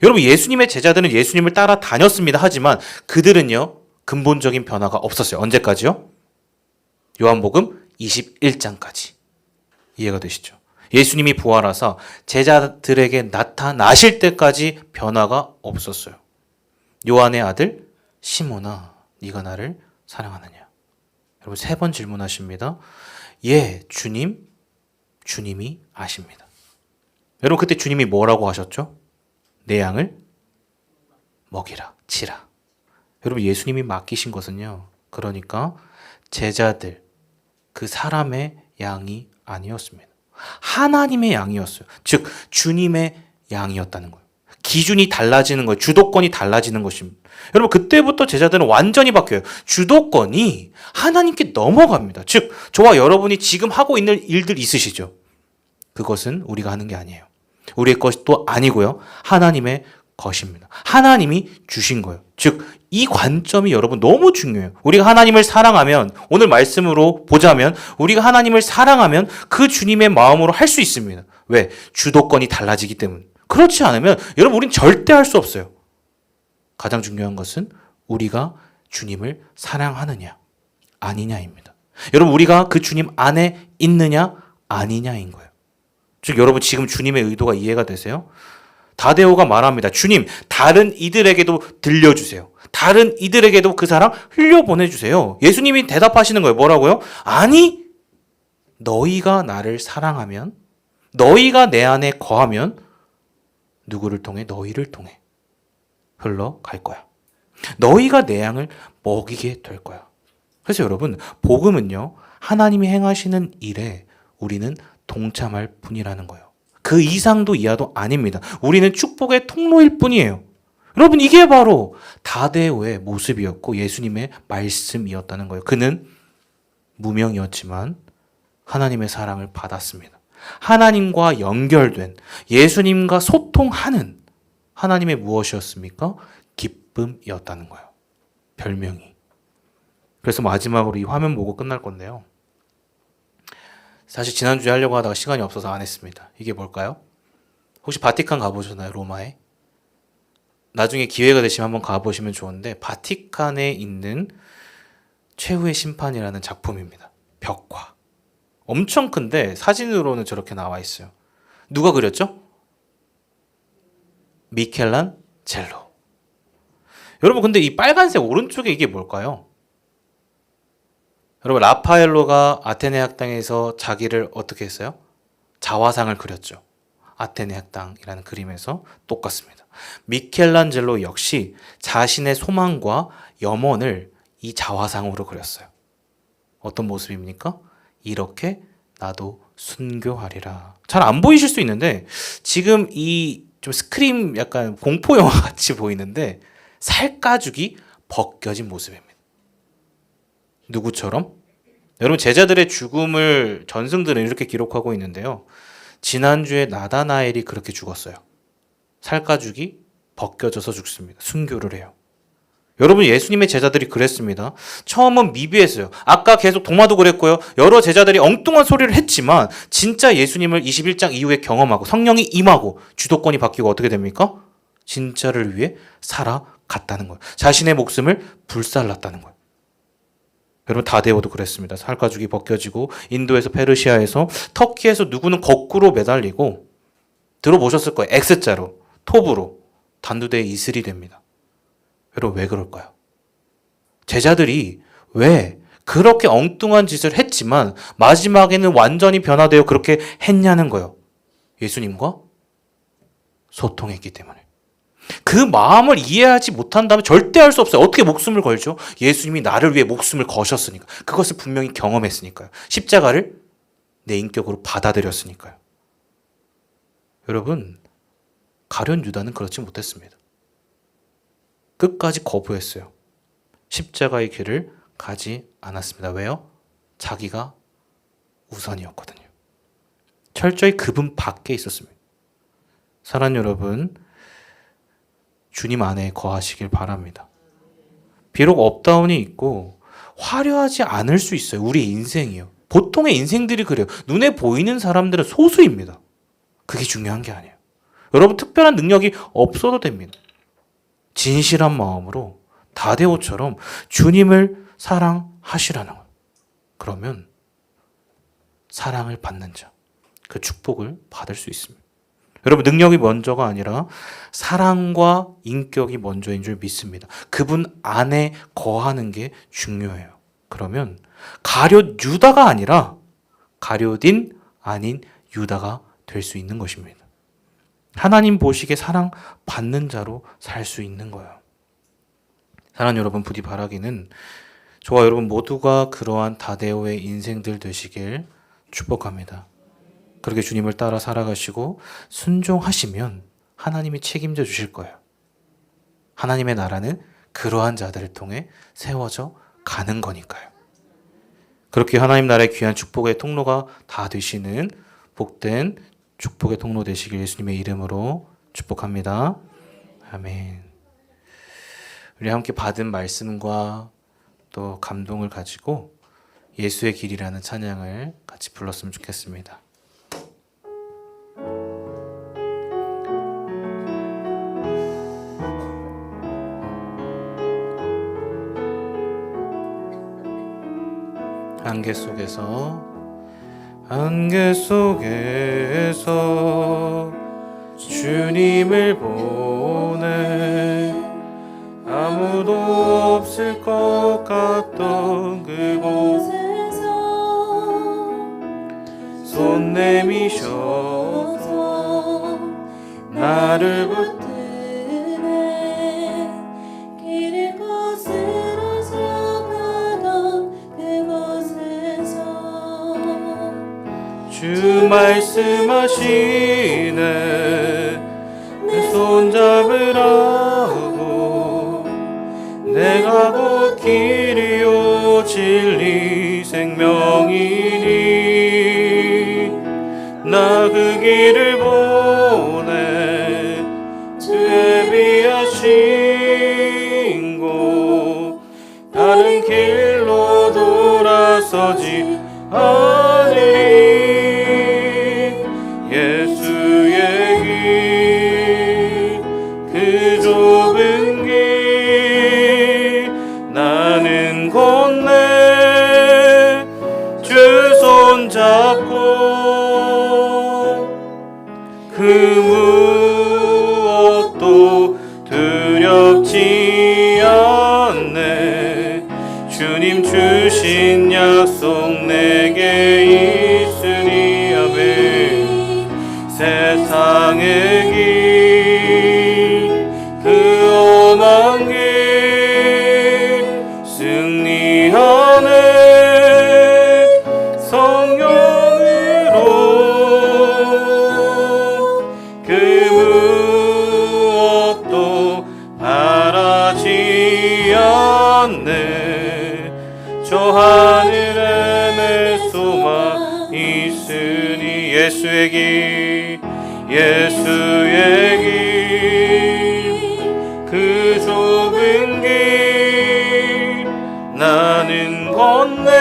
A: 여러분 예수님의 제자들은 예수님을 따라 다녔습니다. 하지만 그들은요 근본적인 변화가 없었어요. 언제까지요? 요한복음 21장까지. 이해가 되시죠? 예수님이 부활하사 제자들에게 나타나실 때까지 변화가 없었어요. 요한의 아들 시몬아 네가 나를 사랑하느냐? 여러분 3번 질문하십니다. 예, 주님이 아십니다. 여러분 그때 주님이 뭐라고 하셨죠? 내 양을 먹이라, 치라. 여러분 예수님이 맡기신 것은요. 그러니까 제자들, 그 사람의 양이 아니었습니다. 하나님의 양이었어요. 즉 주님의 양이었다는 거예요. 기준이 달라지는 거예요. 주도권이 달라지는 것입니다. 여러분 그때부터 제자들은 완전히 바뀌어요. 주도권이 하나님께 넘어갑니다. 즉 저와 여러분이 지금 하고 있는 일들 있으시죠? 그것은 우리가 하는 게 아니에요. 우리의 것도 아니고요. 하나님의 것입니다. 하나님이 주신 거예요. 즉 이 관점이 여러분 너무 중요해요. 우리가 하나님을 사랑하면, 오늘 말씀으로 보자면 우리가 하나님을 사랑하면 그 주님의 마음으로 할 수 있습니다. 왜? 주도권이 달라지기 때문에. 그렇지 않으면 여러분 우린 절대 할 수 없어요. 가장 중요한 것은 우리가 주님을 사랑하느냐 아니냐입니다. 여러분 우리가 그 주님 안에 있느냐 아니냐인 거예요. 즉 여러분 지금 주님의 의도가 이해가 되세요? 다데오가 말합니다. 주님, 다른 이들에게도 들려주세요. 다른 이들에게도 그 사랑 흘려보내주세요. 예수님이 대답하시는 거예요. 뭐라고요? 아니, 너희가 나를 사랑하면, 너희가 내 안에 거하면 누구를 통해? 너희를 통해 흘러갈 거야. 너희가 내 양을 먹이게 될 거야. 그래서 여러분, 복음은요, 하나님이 행하시는 일에 우리는 동참할 뿐이라는 거예요. 그 이상도 이하도 아닙니다. 우리는 축복의 통로일 뿐이에요. 여러분 이게 바로 다데오의 모습이었고 예수님의 말씀이었다는 거예요. 그는 무명이었지만 하나님의 사랑을 받았습니다. 하나님과 연결된 예수님과 소통하는 하나님의 무엇이었습니까? 기쁨이었다는 거예요. 별명이. 그래서 마지막으로 이 화면 보고 끝날 건데요. 사실 지난주에 하려고 하다가 시간이 없어서 안 했습니다. 이게 뭘까요? 혹시 바티칸 가보셨나요? 로마에? 나중에 기회가 되시면 한번 가보시면 좋은데 바티칸에 있는 최후의 심판이라는 작품입니다. 벽화. 엄청 큰데 사진으로는 저렇게 나와 있어요. 누가 그렸죠? 미켈란젤로. 여러분 근데 이 빨간색 오른쪽에 이게 뭘까요? 여러분 라파엘로가 아테네 학당에서 자기를 어떻게 했어요? 자화상을 그렸죠. 아테네 학당이라는 그림에서 똑같습니다. 미켈란젤로 역시 자신의 소망과 염원을 이 자화상으로 그렸어요. 어떤 모습입니까? 이렇게 나도 순교하리라. 잘 안 보이실 수 있는데 지금 이 좀 스크림 약간 공포 영화 같이 보이는데 살가죽이 벗겨진 모습입니다. 누구처럼? 여러분 제자들의 죽음을 전승들은 이렇게 기록하고 있는데요. 지난주에 나다나엘이 그렇게 죽었어요. 살가죽이 벗겨져서 죽습니다. 순교를 해요. 여러분, 예수님의 제자들이 그랬습니다. 처음은 미비했어요. 아까 계속 도마도 그랬고요. 여러 제자들이 엉뚱한 소리를 했지만 진짜 예수님을 21장 이후에 경험하고 성령이 임하고 주도권이 바뀌고 어떻게 됩니까? 진짜를 위해 살아갔다는 거예요. 자신의 목숨을 불살랐다는 거예요. 여러분, 다데오도 그랬습니다. 살가죽이 벗겨지고 인도에서 페르시아에서 터키에서 누구는 거꾸로 매달리고 들어보셨을 거예요. X자로 톱으로 단두대에 이슬이 됩니다. 여러분, 왜 그럴까요? 제자들이 왜 그렇게 엉뚱한 짓을 했지만 마지막에는 완전히 변화되어 그렇게 했냐는 거예요. 예수님과 소통했기 때문에. 그 마음을 이해하지 못한다면 절대 할 수 없어요. 어떻게 목숨을 걸죠? 예수님이 나를 위해 목숨을 거셨으니까. 그것을 분명히 경험했으니까요. 십자가를 내 인격으로 받아들였으니까요. 여러분, 가룟 유다는 그렇지 못했습니다. 끝까지 거부했어요. 십자가의 길을 가지 않았습니다. 왜요? 자기가 우선이었거든요. 철저히 그분 밖에 있었습니다. 사랑하는 여러분, 주님 안에 거하시길 바랍니다. 비록 업다운이 있고 화려하지 않을 수 있어요. 우리 인생이요. 보통의 인생들이 그래요. 눈에 보이는 사람들은 소수입니다. 그게 중요한 게 아니에요. 여러분, 특별한 능력이 없어도 됩니다. 진실한 마음으로 다데오처럼 주님을 사랑하시라는 거예요. 그러면 사랑을 받는 자, 그 축복을 받을 수 있습니다. 여러분, 능력이 먼저가 아니라 사랑과 인격이 먼저인 줄 믿습니다. 그분 안에 거하는 게 중요해요. 그러면 가룟 유다가 아니라 가룟인 아닌 유다가 될 수 있는 것입니다. 하나님 보시기에 사랑받는 자로 살 수 있는 거예요. 사랑하는 여러분, 부디 바라기는 저와 여러분 모두가 그러한 다데오의 인생들 되시길 축복합니다. 그렇게 주님을 따라 살아가시고 순종하시면 하나님이 책임져 주실 거예요. 하나님의 나라는 그러한 자들을 통해 세워져 가는 거니까요. 그렇게 하나님 나라의 귀한 축복의 통로가 다 되시는 복된 축복의 통로 되시길 예수님의 이름으로 축복합니다. 아멘. 우리 함께 받은 말씀과 또 감동을 가지고 예수의 길이라는 찬양을 같이 불렀으면 좋겠습니다. 안개 속에서 주님을 보내 아무도 없을 것 같던 그곳에서 손 내미셔서 나를 붙드네 길을 거스러져 가던 그곳에서 주 말씀하시네 내 손 잡으라고 내가 곧 길이요 진리 생명이니 나 그 길을 보내 주의 비하신 곳 다른 길로 돌아서지 않으리 예수의 길 그 좁은 길 나는 곧내 주 손 잡고 그 무엇도 두렵지 않네 주님 주신 약속 내게 있으니 아멘 세상의 길 그 험한 길 승리하네 성령으로 그 무엇도 바라지 않네 저 하늘에 내 소망 있으니 예수의 길 그 좁은 길 건네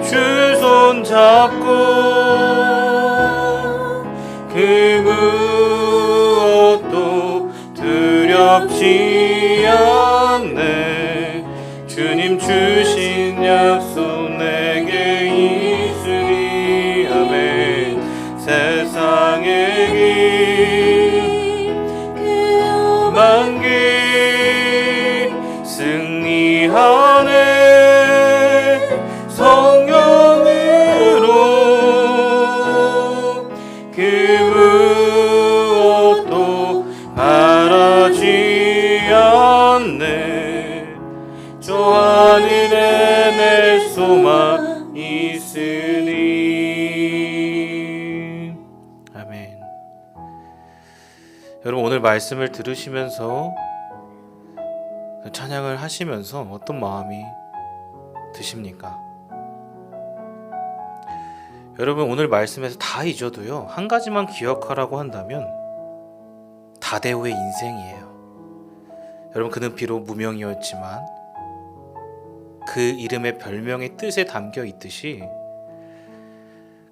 A: 주 손 잡고 그 무엇도 두렵지 않네. 주님 주신 약속 내게 있으리. 아멘. 세상의 길 험한 길 승리하네. 성령으로 그 무엇도 바라지 않네. 저 하늘에 내 소망 있으니. 아멘. 여러분, 오늘 말씀을 들으시면서 찬양을 하시면서 어떤 마음이 드십니까? 여러분, 오늘 말씀에서 다 잊어도요, 한 가지만 기억하라고 한다면 다데오의 인생이에요. 여러분, 그는 비록 무명이었지만 그 이름의 별명의 뜻에 담겨 있듯이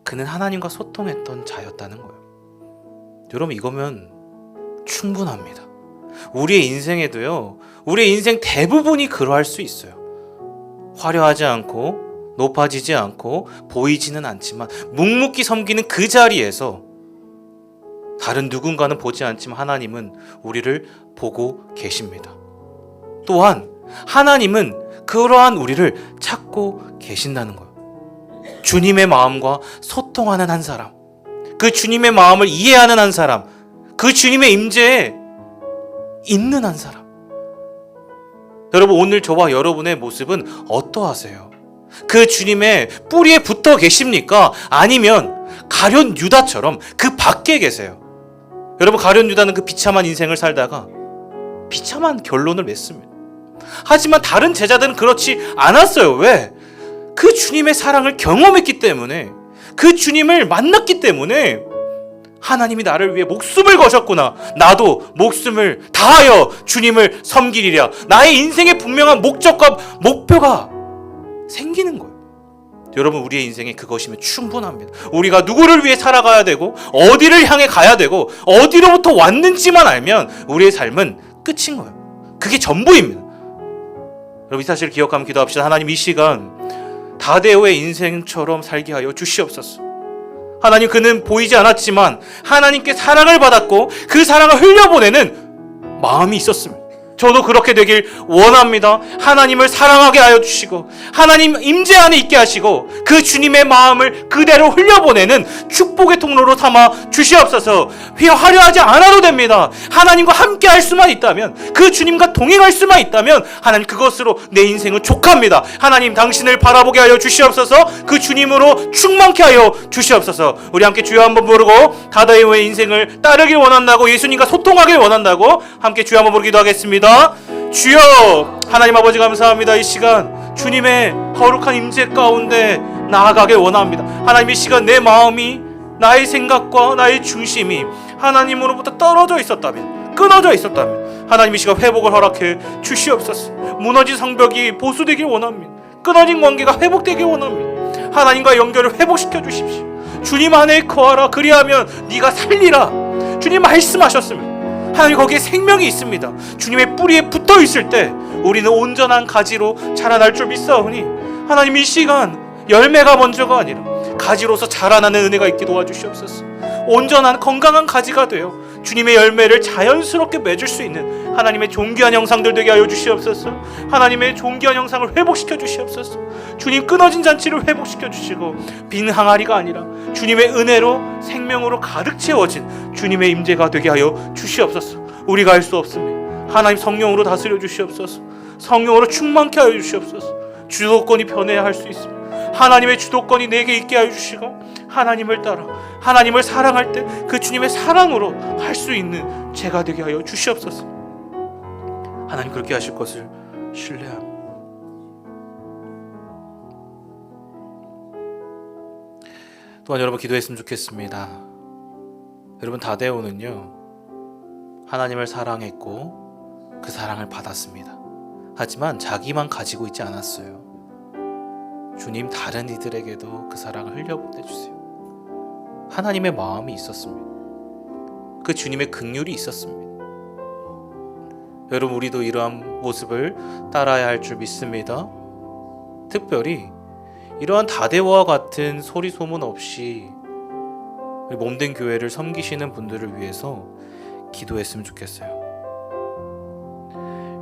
A: 그는 하나님과 소통했던 자였다는 거예요. 여러분, 이거면 충분합니다. 우리의 인생에도요, 우리의 인생 대부분이 그러할 수 있어요. 화려하지 않고 높아지지 않고 보이지는 않지만 묵묵히 섬기는 그 자리에서 다른 누군가는 보지 않지만 하나님은 우리를 보고 계십니다. 또한 하나님은 그러한 우리를 찾고 계신다는 거예요. 주님의 마음과 소통하는 한 사람, 그 주님의 마음을 이해하는 한 사람, 그 주님의 임재에 있는 한 사람. 여러분, 오늘 저와 여러분의 모습은 어떠하세요? 그 주님의 뿌리에 붙어 계십니까? 아니면 가룟 유다처럼 그 밖에 계세요? 여러분, 가룟 유다는 그 비참한 인생을 살다가 비참한 결론을 맺습니다. 하지만 다른 제자들은 그렇지 않았어요. 왜? 그 주님의 사랑을 경험했기 때문에, 그 주님을 만났기 때문에 하나님이 나를 위해 목숨을 거셨구나, 나도 목숨을 다하여 주님을 섬기리라, 나의 인생의 분명한 목적과 목표가 생기는 거예요. 여러분, 우리의 인생에 그것이면 충분합니다. 우리가 누구를 위해 살아가야 되고 어디를 향해 가야 되고 어디로부터 왔는지만 알면 우리의 삶은 끝인 거예요. 그게 전부입니다. 여러분, 이 사실을 기억하면 기도합시다. 하나님, 이 시간 다데오의 인생처럼 살게 하여 주시옵소서. 하나님, 그는 보이지 않았지만 하나님께 사랑을 받았고 그 사랑을 흘려보내는 마음이 있었습니다. 저도 그렇게 되길 원합니다. 하나님을 사랑하게 하여 주시고 하나님 임재 안에 있게 하시고 그 주님의 마음을 그대로 흘려보내는 축복의 통로로 삼아 주시옵소서. 화려하지 않아도 됩니다. 하나님과 함께 할 수만 있다면, 그 주님과 동행할 수만 있다면 하나님, 그것으로 내 인생은 족합니다. 하나님, 당신을 바라보게 하여 주시옵소서. 그 주님으로 충만케 하여 주시옵소서. 우리 함께 주여 한번 부르고 다데오의 인생을 따르길 원한다고, 예수님과 소통하길 원한다고 함께 주여 한번 부르기도 하겠습니다. 주여, 하나님 아버지 감사합니다. 이 시간 주님의 거룩한 임재 가운데 나아가길 원합니다. 하나님, 이 시간 내 마음이, 나의 생각과 나의 중심이 하나님으로부터 떨어져 있었다면, 끊어져 있었다면 하나님, 이 시간 회복을 허락해 주시옵소서. 무너진 성벽이 보수되길 원합니다. 끊어진 관계가 회복되길 원합니다. 하나님과 연결을 회복시켜 주십시오. 주님 안에 거하라, 그리하면 네가 살리라. 주님 말씀하셨습니다. 하나님, 거기에 생명이 있습니다. 주님의 뿌리에 붙어 있을 때 우리는 온전한 가지로 자라날 줄 믿사오니 하나님, 이 시간 열매가 먼저가 아니라 가지로서 자라나는 은혜가 있게 도와주시옵소서. 온전한 건강한 가지가 되어 주님의 열매를 자연스럽게 맺을 수 있는 하나님의 존귀한 형상들 되게 하여 주시옵소서. 하나님의 존귀한 형상을 회복시켜 주시옵소서. 주님, 끊어진 잔치를 회복시켜 주시고 빈 항아리가 아니라 주님의 은혜로 생명으로 가득 채워진 주님의 임재가 되게 하여 주시옵소서. 우리가 할 수 없습니다. 하나님, 성령으로 다스려 주시옵소서. 성령으로 충만케 하여 주시옵소서. 주도권이 변해야 할 수 있습니다. 하나님의 주도권이 내게 있게 하여 주시고 하나님을 따라 하나님을 사랑할 때 그 주님의 사랑으로 할 수 있는 제가 되게 하여 주시옵소서. 하나님, 그렇게 하실 것을 신뢰합니다. 또한 여러분, 기도했으면 좋겠습니다. 여러분, 다데오는요, 하나님을 사랑했고 그 사랑을 받았습니다. 하지만 자기만 가지고 있지 않았어요. 주님, 다른 이들에게도 그 사랑을 흘려보내주세요. 하나님의 마음이 있었습니다. 그 주님의 긍휼이 있었습니다. 여러분, 우리도 이러한 모습을 따라야 할 줄 믿습니다. 특별히 이러한 다데오와 같은 소리 소문 없이 우리 몸된 교회를 섬기시는 분들을 위해서 기도했으면 좋겠어요.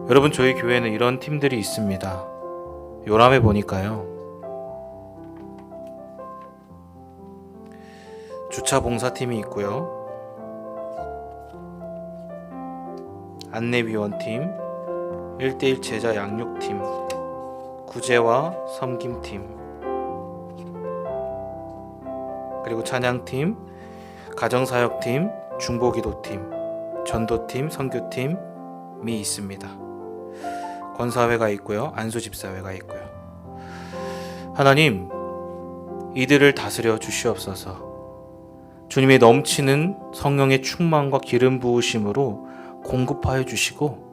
A: 여러분, 저희 교회는 이런 팀들이 있습니다. 요람에 보니까요, 주차 봉사팀이 있고요, 안내위원팀, 1:1 제자 양육팀, 구제와 섬김팀, 그리고 찬양팀, 가정사역팀, 중보기도팀, 전도팀, 선교팀이 있습니다. 권사회가 있고요, 안수집사회가 있고요. 하나님, 이들을 다스려 주시옵소서. 주님의 넘치는 성령의 충만과 기름 부으심으로 공급하여 주시고,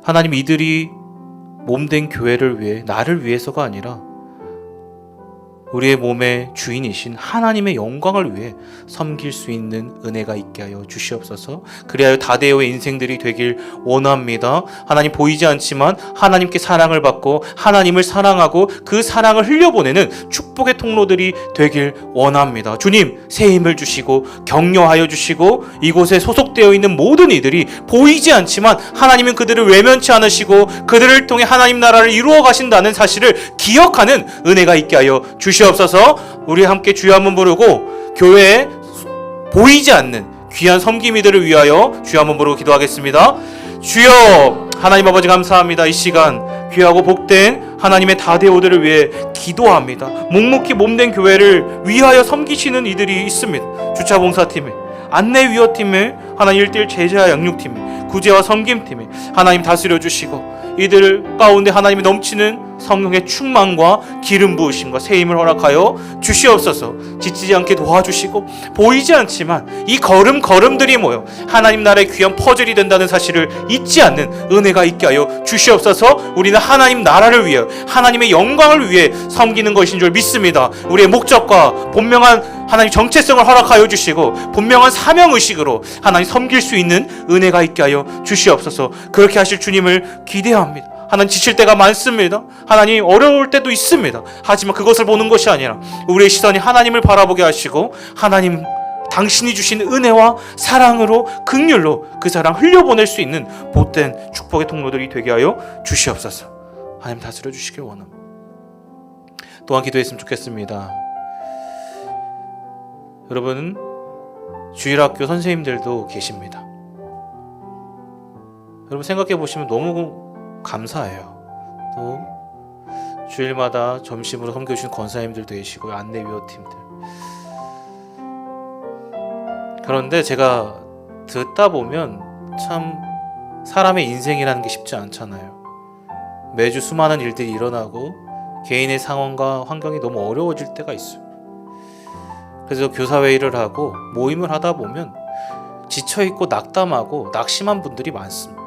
A: 하나님, 이들이 몸된 교회를 위해, 나를 위해서가 아니라 우리의 몸의 주인이신 하나님의 영광을 위해 섬길 수 있는 은혜가 있게 하여 주시옵소서. 그리하여 다데오의 인생들이 되길 원합니다. 하나님, 보이지 않지만 하나님께 사랑을 받고 하나님을 사랑하고 그 사랑을 흘려보내는 축복의 통로들이 되길 원합니다. 주님, 새 힘을 주시고 격려하여 주시고, 이곳에 소속되어 있는 모든 이들이 보이지 않지만 하나님은 그들을 외면치 않으시고 그들을 통해 하나님 나라를 이루어 가신다는 사실을 기억하는 은혜가 있게 하여 주시옵소서. 우리 함께 주여 한번 부르고 교회에 보이지 않는 귀한 섬김이들을 위하여 주여 한번 부르고 기도하겠습니다. 주여, 하나님 아버지 감사합니다. 이 시간 귀하고 복된 하나님의 다데오들을 위해 기도합니다. 묵묵히 몸된 교회를 위하여 섬기시는 이들이 있습니다. 주차봉사팀에, 안내위원팀에, 하나님 1:1 제자 양육팀에, 구제와 섬김팀에 하나님 다스려 주시고, 이들 가운데 하나님이 넘치는 성령의 충만과 기름 부으심과 새 힘을 허락하여 주시옵소서. 지치지 않게 도와주시고, 보이지 않지만 이 걸음들이 모여 하나님 나라의 귀한 퍼즐이 된다는 사실을 잊지 않는 은혜가 있게 하여 주시옵소서. 우리는 하나님 나라를 위해, 하나님의 영광을 위해 섬기는 것인 줄 믿습니다. 우리의 목적과 본명한 하나님 정체성을 허락하여 주시고, 본명한 사명의식으로 하나님 섬길 수 있는 은혜가 있게 하여 주시옵소서. 그렇게 하실 주님을 기대합니다. 하나님, 지칠 때가 많습니다. 하나님, 어려울 때도 있습니다. 하지만 그것을 보는 것이 아니라 우리의 시선이 하나님을 바라보게 하시고, 하나님 당신이 주신 은혜와 사랑으로, 긍휼로 그 사랑 흘려보낼 수 있는 복된 축복의 통로들이 되게 하여 주시옵소서. 하나님 다스려 주시길 원합니다. 또한 기도했으면 좋겠습니다. 여러분, 주일학교 선생님들도 계십니다. 여러분, 생각해 보시면 너무 감사해요. 또 주일마다 점심으로 섬겨주신 권사님들도 계시고, 안내위원팀들. 그런데 제가 듣다 보면 참 사람의 인생이라는 게 쉽지 않잖아요. 매주 수많은 일들이 일어나고 개인의 상황과 환경이 너무 어려워질 때가 있어요. 그래서 교사회의를 하고 모임을 하다 보면 지쳐있고 낙담하고 낙심한 분들이 많습니다.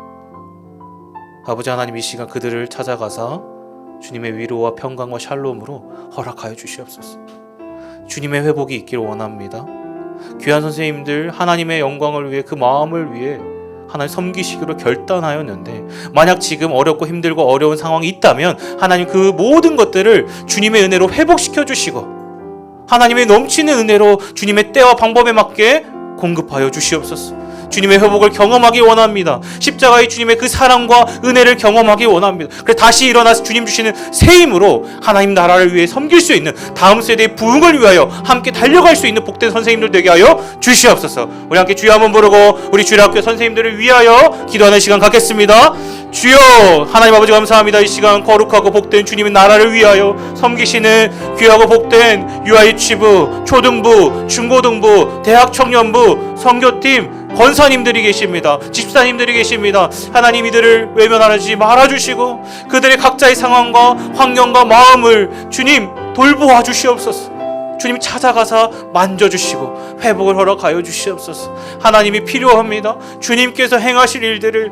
A: 아버지 하나님, 이 시간 그들을 찾아가사 주님의 위로와 평강과 샬롬으로 허락하여 주시옵소서. 주님의 회복이 있기를 원합니다. 귀한 선생님들, 하나님의 영광을 위해, 그 마음을 위해 하나님 섬기시기로 결단하였는데, 만약 지금 어렵고 힘들고 어려운 상황이 있다면 하나님 그 모든 것들을 주님의 은혜로 회복시켜 주시고, 하나님의 넘치는 은혜로 주님의 때와 방법에 맞게 공급하여 주시옵소서. 주님의 회복을 경험하기 원합니다. 십자가의 주님의 그 사랑과 은혜를 경험하기 원합니다. 그래서 다시 일어나서 주님 주시는 새 힘으로 하나님 나라를 위해 섬길 수 있는 다음 세대의 부흥을 위하여 함께 달려갈 수 있는 복된 선생님들 되게 하여 주시옵소서. 우리 함께 주여 한번 부르고 우리 주일학교 선생님들을 위하여 기도하는 시간 갖겠습니다. 주여, 하나님 아버지 감사합니다. 이 시간 거룩하고 복된 주님의 나라를 위하여 섬기시는 귀하고 복된 유아유치부, 초등부, 중고등부, 대학 청년부, 선교팀, 권사님들이 계십니다. 집사님들이 계십니다. 하나님, 이들을 외면하지 말아주시고 그들의 각자의 상황과 환경과 마음을 주님 돌보아 주시옵소서. 주님 찾아가사 만져주시고 회복을 허락하여 주시옵소서. 하나님이 필요합니다. 주님께서 행하실 일들을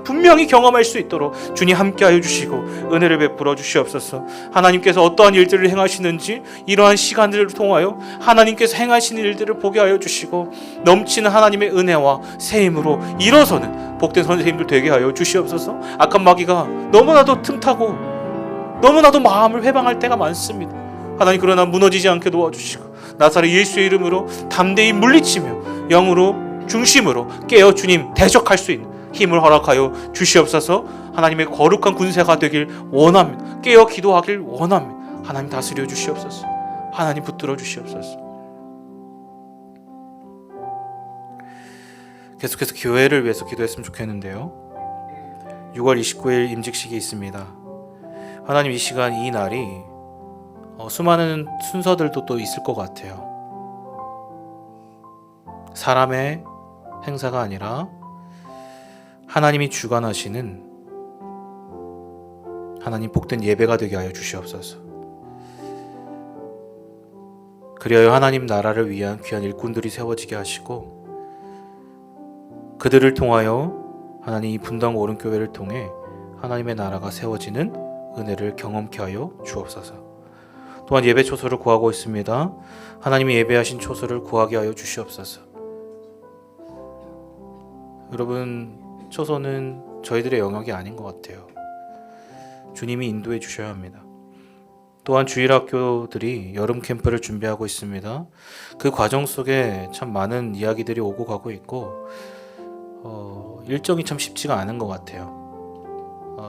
A: 분명히 경험할 수 있도록 주님 함께하여 주시고 은혜를 베풀어 주시옵소서. 하나님께서 어떠한 일들을 행하시는지 이러한 시간들을 통하여 하나님께서 행하시는 일들을 보게 하여 주시고 넘치는 하나님의 은혜와 새 힘으로 일어서는 복된 선생님들 되게 하여 주시옵소서. 악한 마귀가 너무나도 틈타고 너무나도 마음을 회방할 때가 많습니다. 하나님, 그러나 무너지지 않게 도와주시고 나사렛 예수의 이름으로 담대히 물리치며 영으로 중심으로 깨어 주님 대적할 수 있는 힘을 허락하여 주시옵소서. 하나님의 거룩한 군사가 되길 원합니다. 깨어 기도하길 원합니다. 하나님 다스려 주시옵소서. 하나님 붙들어 주시옵소서. 계속해서 교회를 위해서 기도했으면 좋겠는데요. 6월 29일 임직식이 있습니다. 하나님, 이 시간 이 날이 수많은 순서들도 또 있을 것 같아요. 사람의 행사가 아니라 하나님이 주관하시는 하나님 복된 예배가 되게 하여 주시옵소서. 그리하여 하나님 나라를 위한 귀한 일꾼들이 세워지게 하시고 그들을 통하여 하나님 이 분당 오른교회를 통해 하나님의 나라가 세워지는 은혜를 경험케 하여 주옵소서. 또한 예배 초소를 구하고 있습니다. 하나님이 예배하신 초소를 구하게 하여 주시옵소서. 여러분, 초소는 저희들의 영역이 아닌 것 같아요. 주님이 인도해 주셔야 합니다. 또한 주일학교들이 여름 캠프를 준비하고 있습니다. 그 과정 속에 참 많은 이야기들이 오고 가고 있고 일정이 참 쉽지가 않은 것 같아요.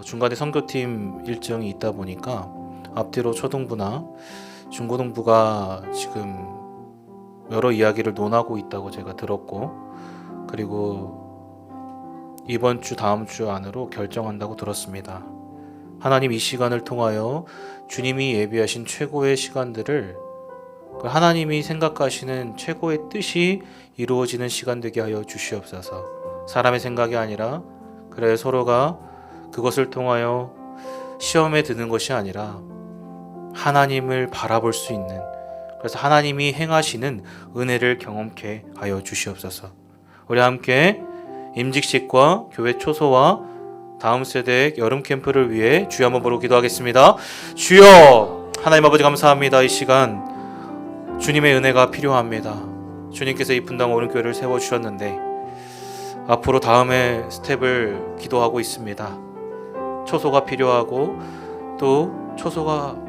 A: 중간에 선교팀 일정이 있다 보니까 앞뒤로 초등부나 중고등부가 지금 여러 이야기를 논하고 있다고 제가 들었고, 그리고 이번 주 다음 주 안으로 결정한다고 들었습니다. 하나님, 이 시간을 통하여 주님이 예비하신 최고의 시간들을 하나님이 생각하시는 최고의 뜻이 이루어지는 시간 되게 하여 주시옵소서. 사람의 생각이 아니라 그래 서로가 그것을 통하여 시험에 드는 것이 아니라 하나님을 바라볼 수 있는, 그래서 하나님이 행하시는 은혜를 경험케 하여 주시옵소서. 우리 함께 임직식과 교회 초소와 다음 세대의 여름 캠프를 위해 주여 한번 부르고 기도하겠습니다. 주여, 하나님 아버지 감사합니다. 이 시간 주님의 은혜가 필요합니다. 주님께서 이 분당 오른교회를 세워주셨는데 앞으로 다음의 스텝을 기도하고 있습니다. 초소가 필요하고 또 초소가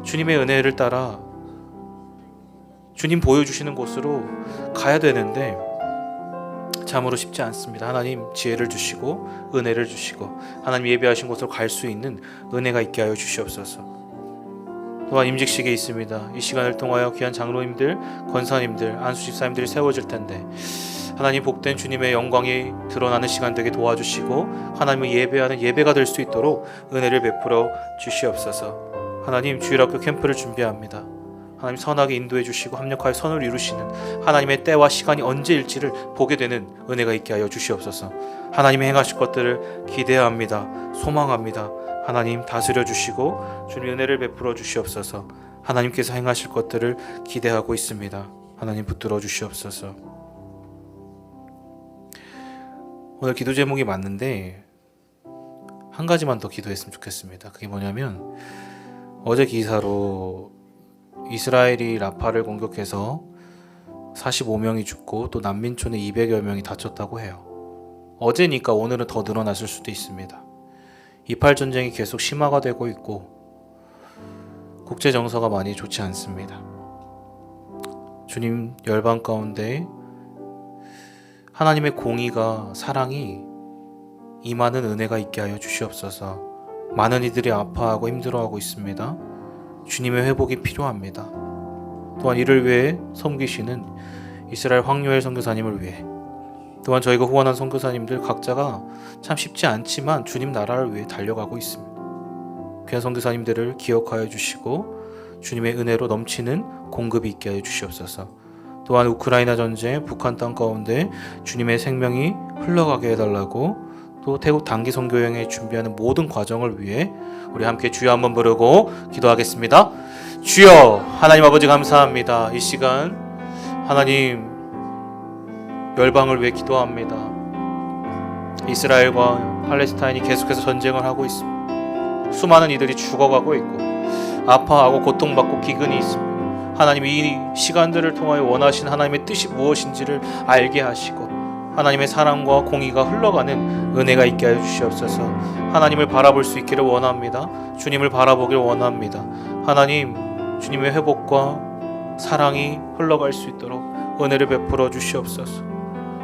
A: 주님의 은혜를 따라 주님 보여주시는 곳으로 가야 되는데 참으로 쉽지 않습니다. 하나님 지혜를 주시고 은혜를 주시고 하나님 예배하신 곳으로 갈 수 있는 은혜가 있게 하여 주시옵소서. 또한 임직식이 있습니다. 이 시간을 통하여 귀한 장로님들, 권사님들, 안수집사님들이 세워질 텐데 하나님 복된 주님의 영광이 드러나는 시간 되게 도와주시고 하나님을 예배하는 예배가 될 수 있도록 은혜를 베풀어 주시옵소서. 하나님 주일학교 캠프를 준비합니다. 하나님 선하게 인도해 주시고 합력하여 선을 이루시는 하나님의 때와 시간이 언제일지를 보게 되는 은혜가 있게 하여 주시옵소서. 하나님이 행하실 것들을 기대합니다. 소망합니다. 하나님 다스려 주시고 주님 은혜를 베풀어 주시옵소서. 하나님께서 행하실 것들을 기대하고 있습니다. 하나님 붙들어 주시옵소서. 오늘 기도 제목이 맞는데 한 가지만 더 기도했으면 좋겠습니다. 그게 뭐냐면 어제 기사로 이스라엘이 라파를 공격해서 45명이 죽고 또 난민촌에 200여 명이 다쳤다고 해요. 어제니까 오늘은 더 늘어났을 수도 있습니다. 이팔 전쟁이 계속 심화가 되고 있고 국제 정서가 많이 좋지 않습니다. 주님 열방 가운데 하나님의 공의가 사랑이 임하는 은혜가 있게 하여 주시옵소서. 많은 이들이 아파하고 힘들어하고 있습니다. 주님의 회복이 필요합니다. 또한 이를 위해 섬기시는 이스라엘 황요엘 선교사님을 위해 또한 저희가 후원한 선교사님들 각자가 참 쉽지 않지만 주님 나라를 위해 달려가고 있습니다. 귀한 선교사님들을 기억하여 주시고 주님의 은혜로 넘치는 공급이 있게 하여 주시옵소서. 또한 우크라이나 전쟁, 북한 땅 가운데 주님의 생명이 흘러가게 해달라고 또 태국 단기 선교여행에 준비하는 모든 과정을 위해 우리 함께 주여 한번 부르고 기도하겠습니다. 주여 하나님 아버지 감사합니다. 이 시간 하나님 열방을 위해 기도합니다. 이스라엘과 팔레스타인이 계속해서 전쟁을 하고 있습니다. 수많은 이들이 죽어가고 있고 아파하고 고통받고 기근이 있습니다. 하나님 이 시간들을 통하여 원하신 하나님의 뜻이 무엇인지를 알게 하시고 하나님의 사랑과 공의가 흘러가는 은혜가 있게 하여 주시옵소서. 하나님을 바라볼 수 있기를 원합니다. 주님을 바라보길 원합니다. 하나님 주님의 회복과 사랑이 흘러갈 수 있도록 은혜를 베풀어 주시옵소서.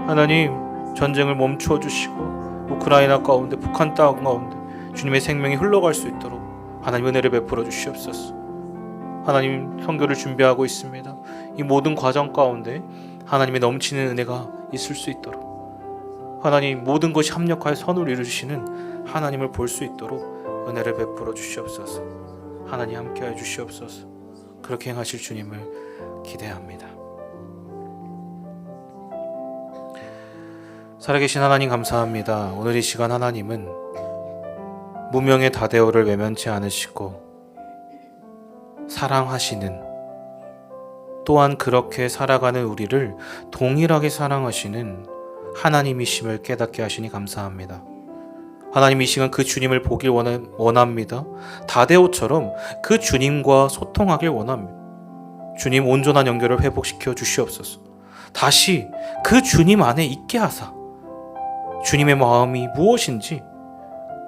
A: 하나님 전쟁을 멈추어 주시고 우크라이나 가운데 북한 땅 가운데 주님의 생명이 흘러갈 수 있도록 하나님 은혜를 베풀어 주시옵소서. 하나님 선교를 준비하고 있습니다. 이 모든 과정 가운데 하나님의 넘치는 은혜가 있을 수 있도록 하나님 모든 것이 합력하여 선을 이루시는 하나님을 볼 수 있도록 은혜를 베풀어 주시옵소서. 하나님 함께하여 주시옵소서. 그렇게 행하실 주님을 기대합니다. 살아계신 하나님 감사합니다. 오늘 이 시간 하나님은 무명의 다데오를 외면치 않으시고 사랑하시는, 또한 그렇게 살아가는 우리를 동일하게 사랑하시는 하나님이심을 깨닫게 하시니 감사합니다. 하나님 이 시간 그 주님을 보길 원합니다. 다데오처럼 그 주님과 소통하길 원합니다. 주님 온전한 연결을 회복시켜 주시옵소서. 다시 그 주님 안에 있게 하사 주님의 마음이 무엇인지,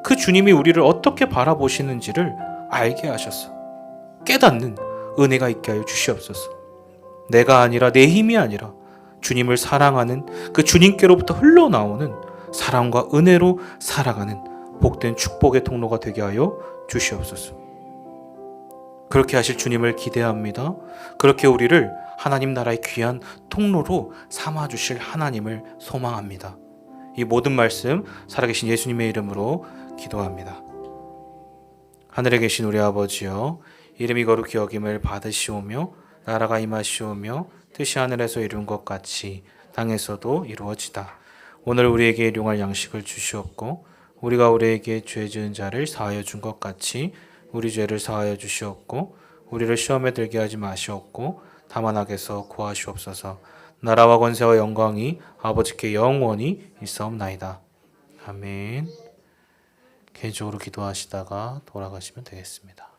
A: 그 주님이 우리를 어떻게 바라보시는지를 알게 하셔서 깨닫는 은혜가 있게 하여 주시옵소서. 내가 아니라 내 힘이 아니라 주님을 사랑하는 그 주님께로부터 흘러나오는 사랑과 은혜로 살아가는 복된 축복의 통로가 되게 하여 주시옵소서. 그렇게 하실 주님을 기대합니다. 그렇게 우리를 하나님 나라의 귀한 통로로 삼아주실 하나님을 소망합니다. 이 모든 말씀 살아계신 예수님의 이름으로 기도합니다. 하늘에 계신 우리 아버지여, 이름이 거룩히 여김을 받으시오며 나라가 임하시오며 뜻이 하늘에서 이룬 것 같이 땅에서도 이루어지다. 오늘 우리에게 일용할 양식을 주시옵고 우리가 우리에게 죄 지은 자를 사하여 준 것 같이 우리 죄를 사하여 주시옵고 우리를 시험에 들게 하지 마시옵고 다만 악에서 구하시옵소서. 나라와 권세와 영광이 아버지께 영원히 있사옵나이다. 아멘. 개인적으로 기도하시다가 돌아가시면 되겠습니다.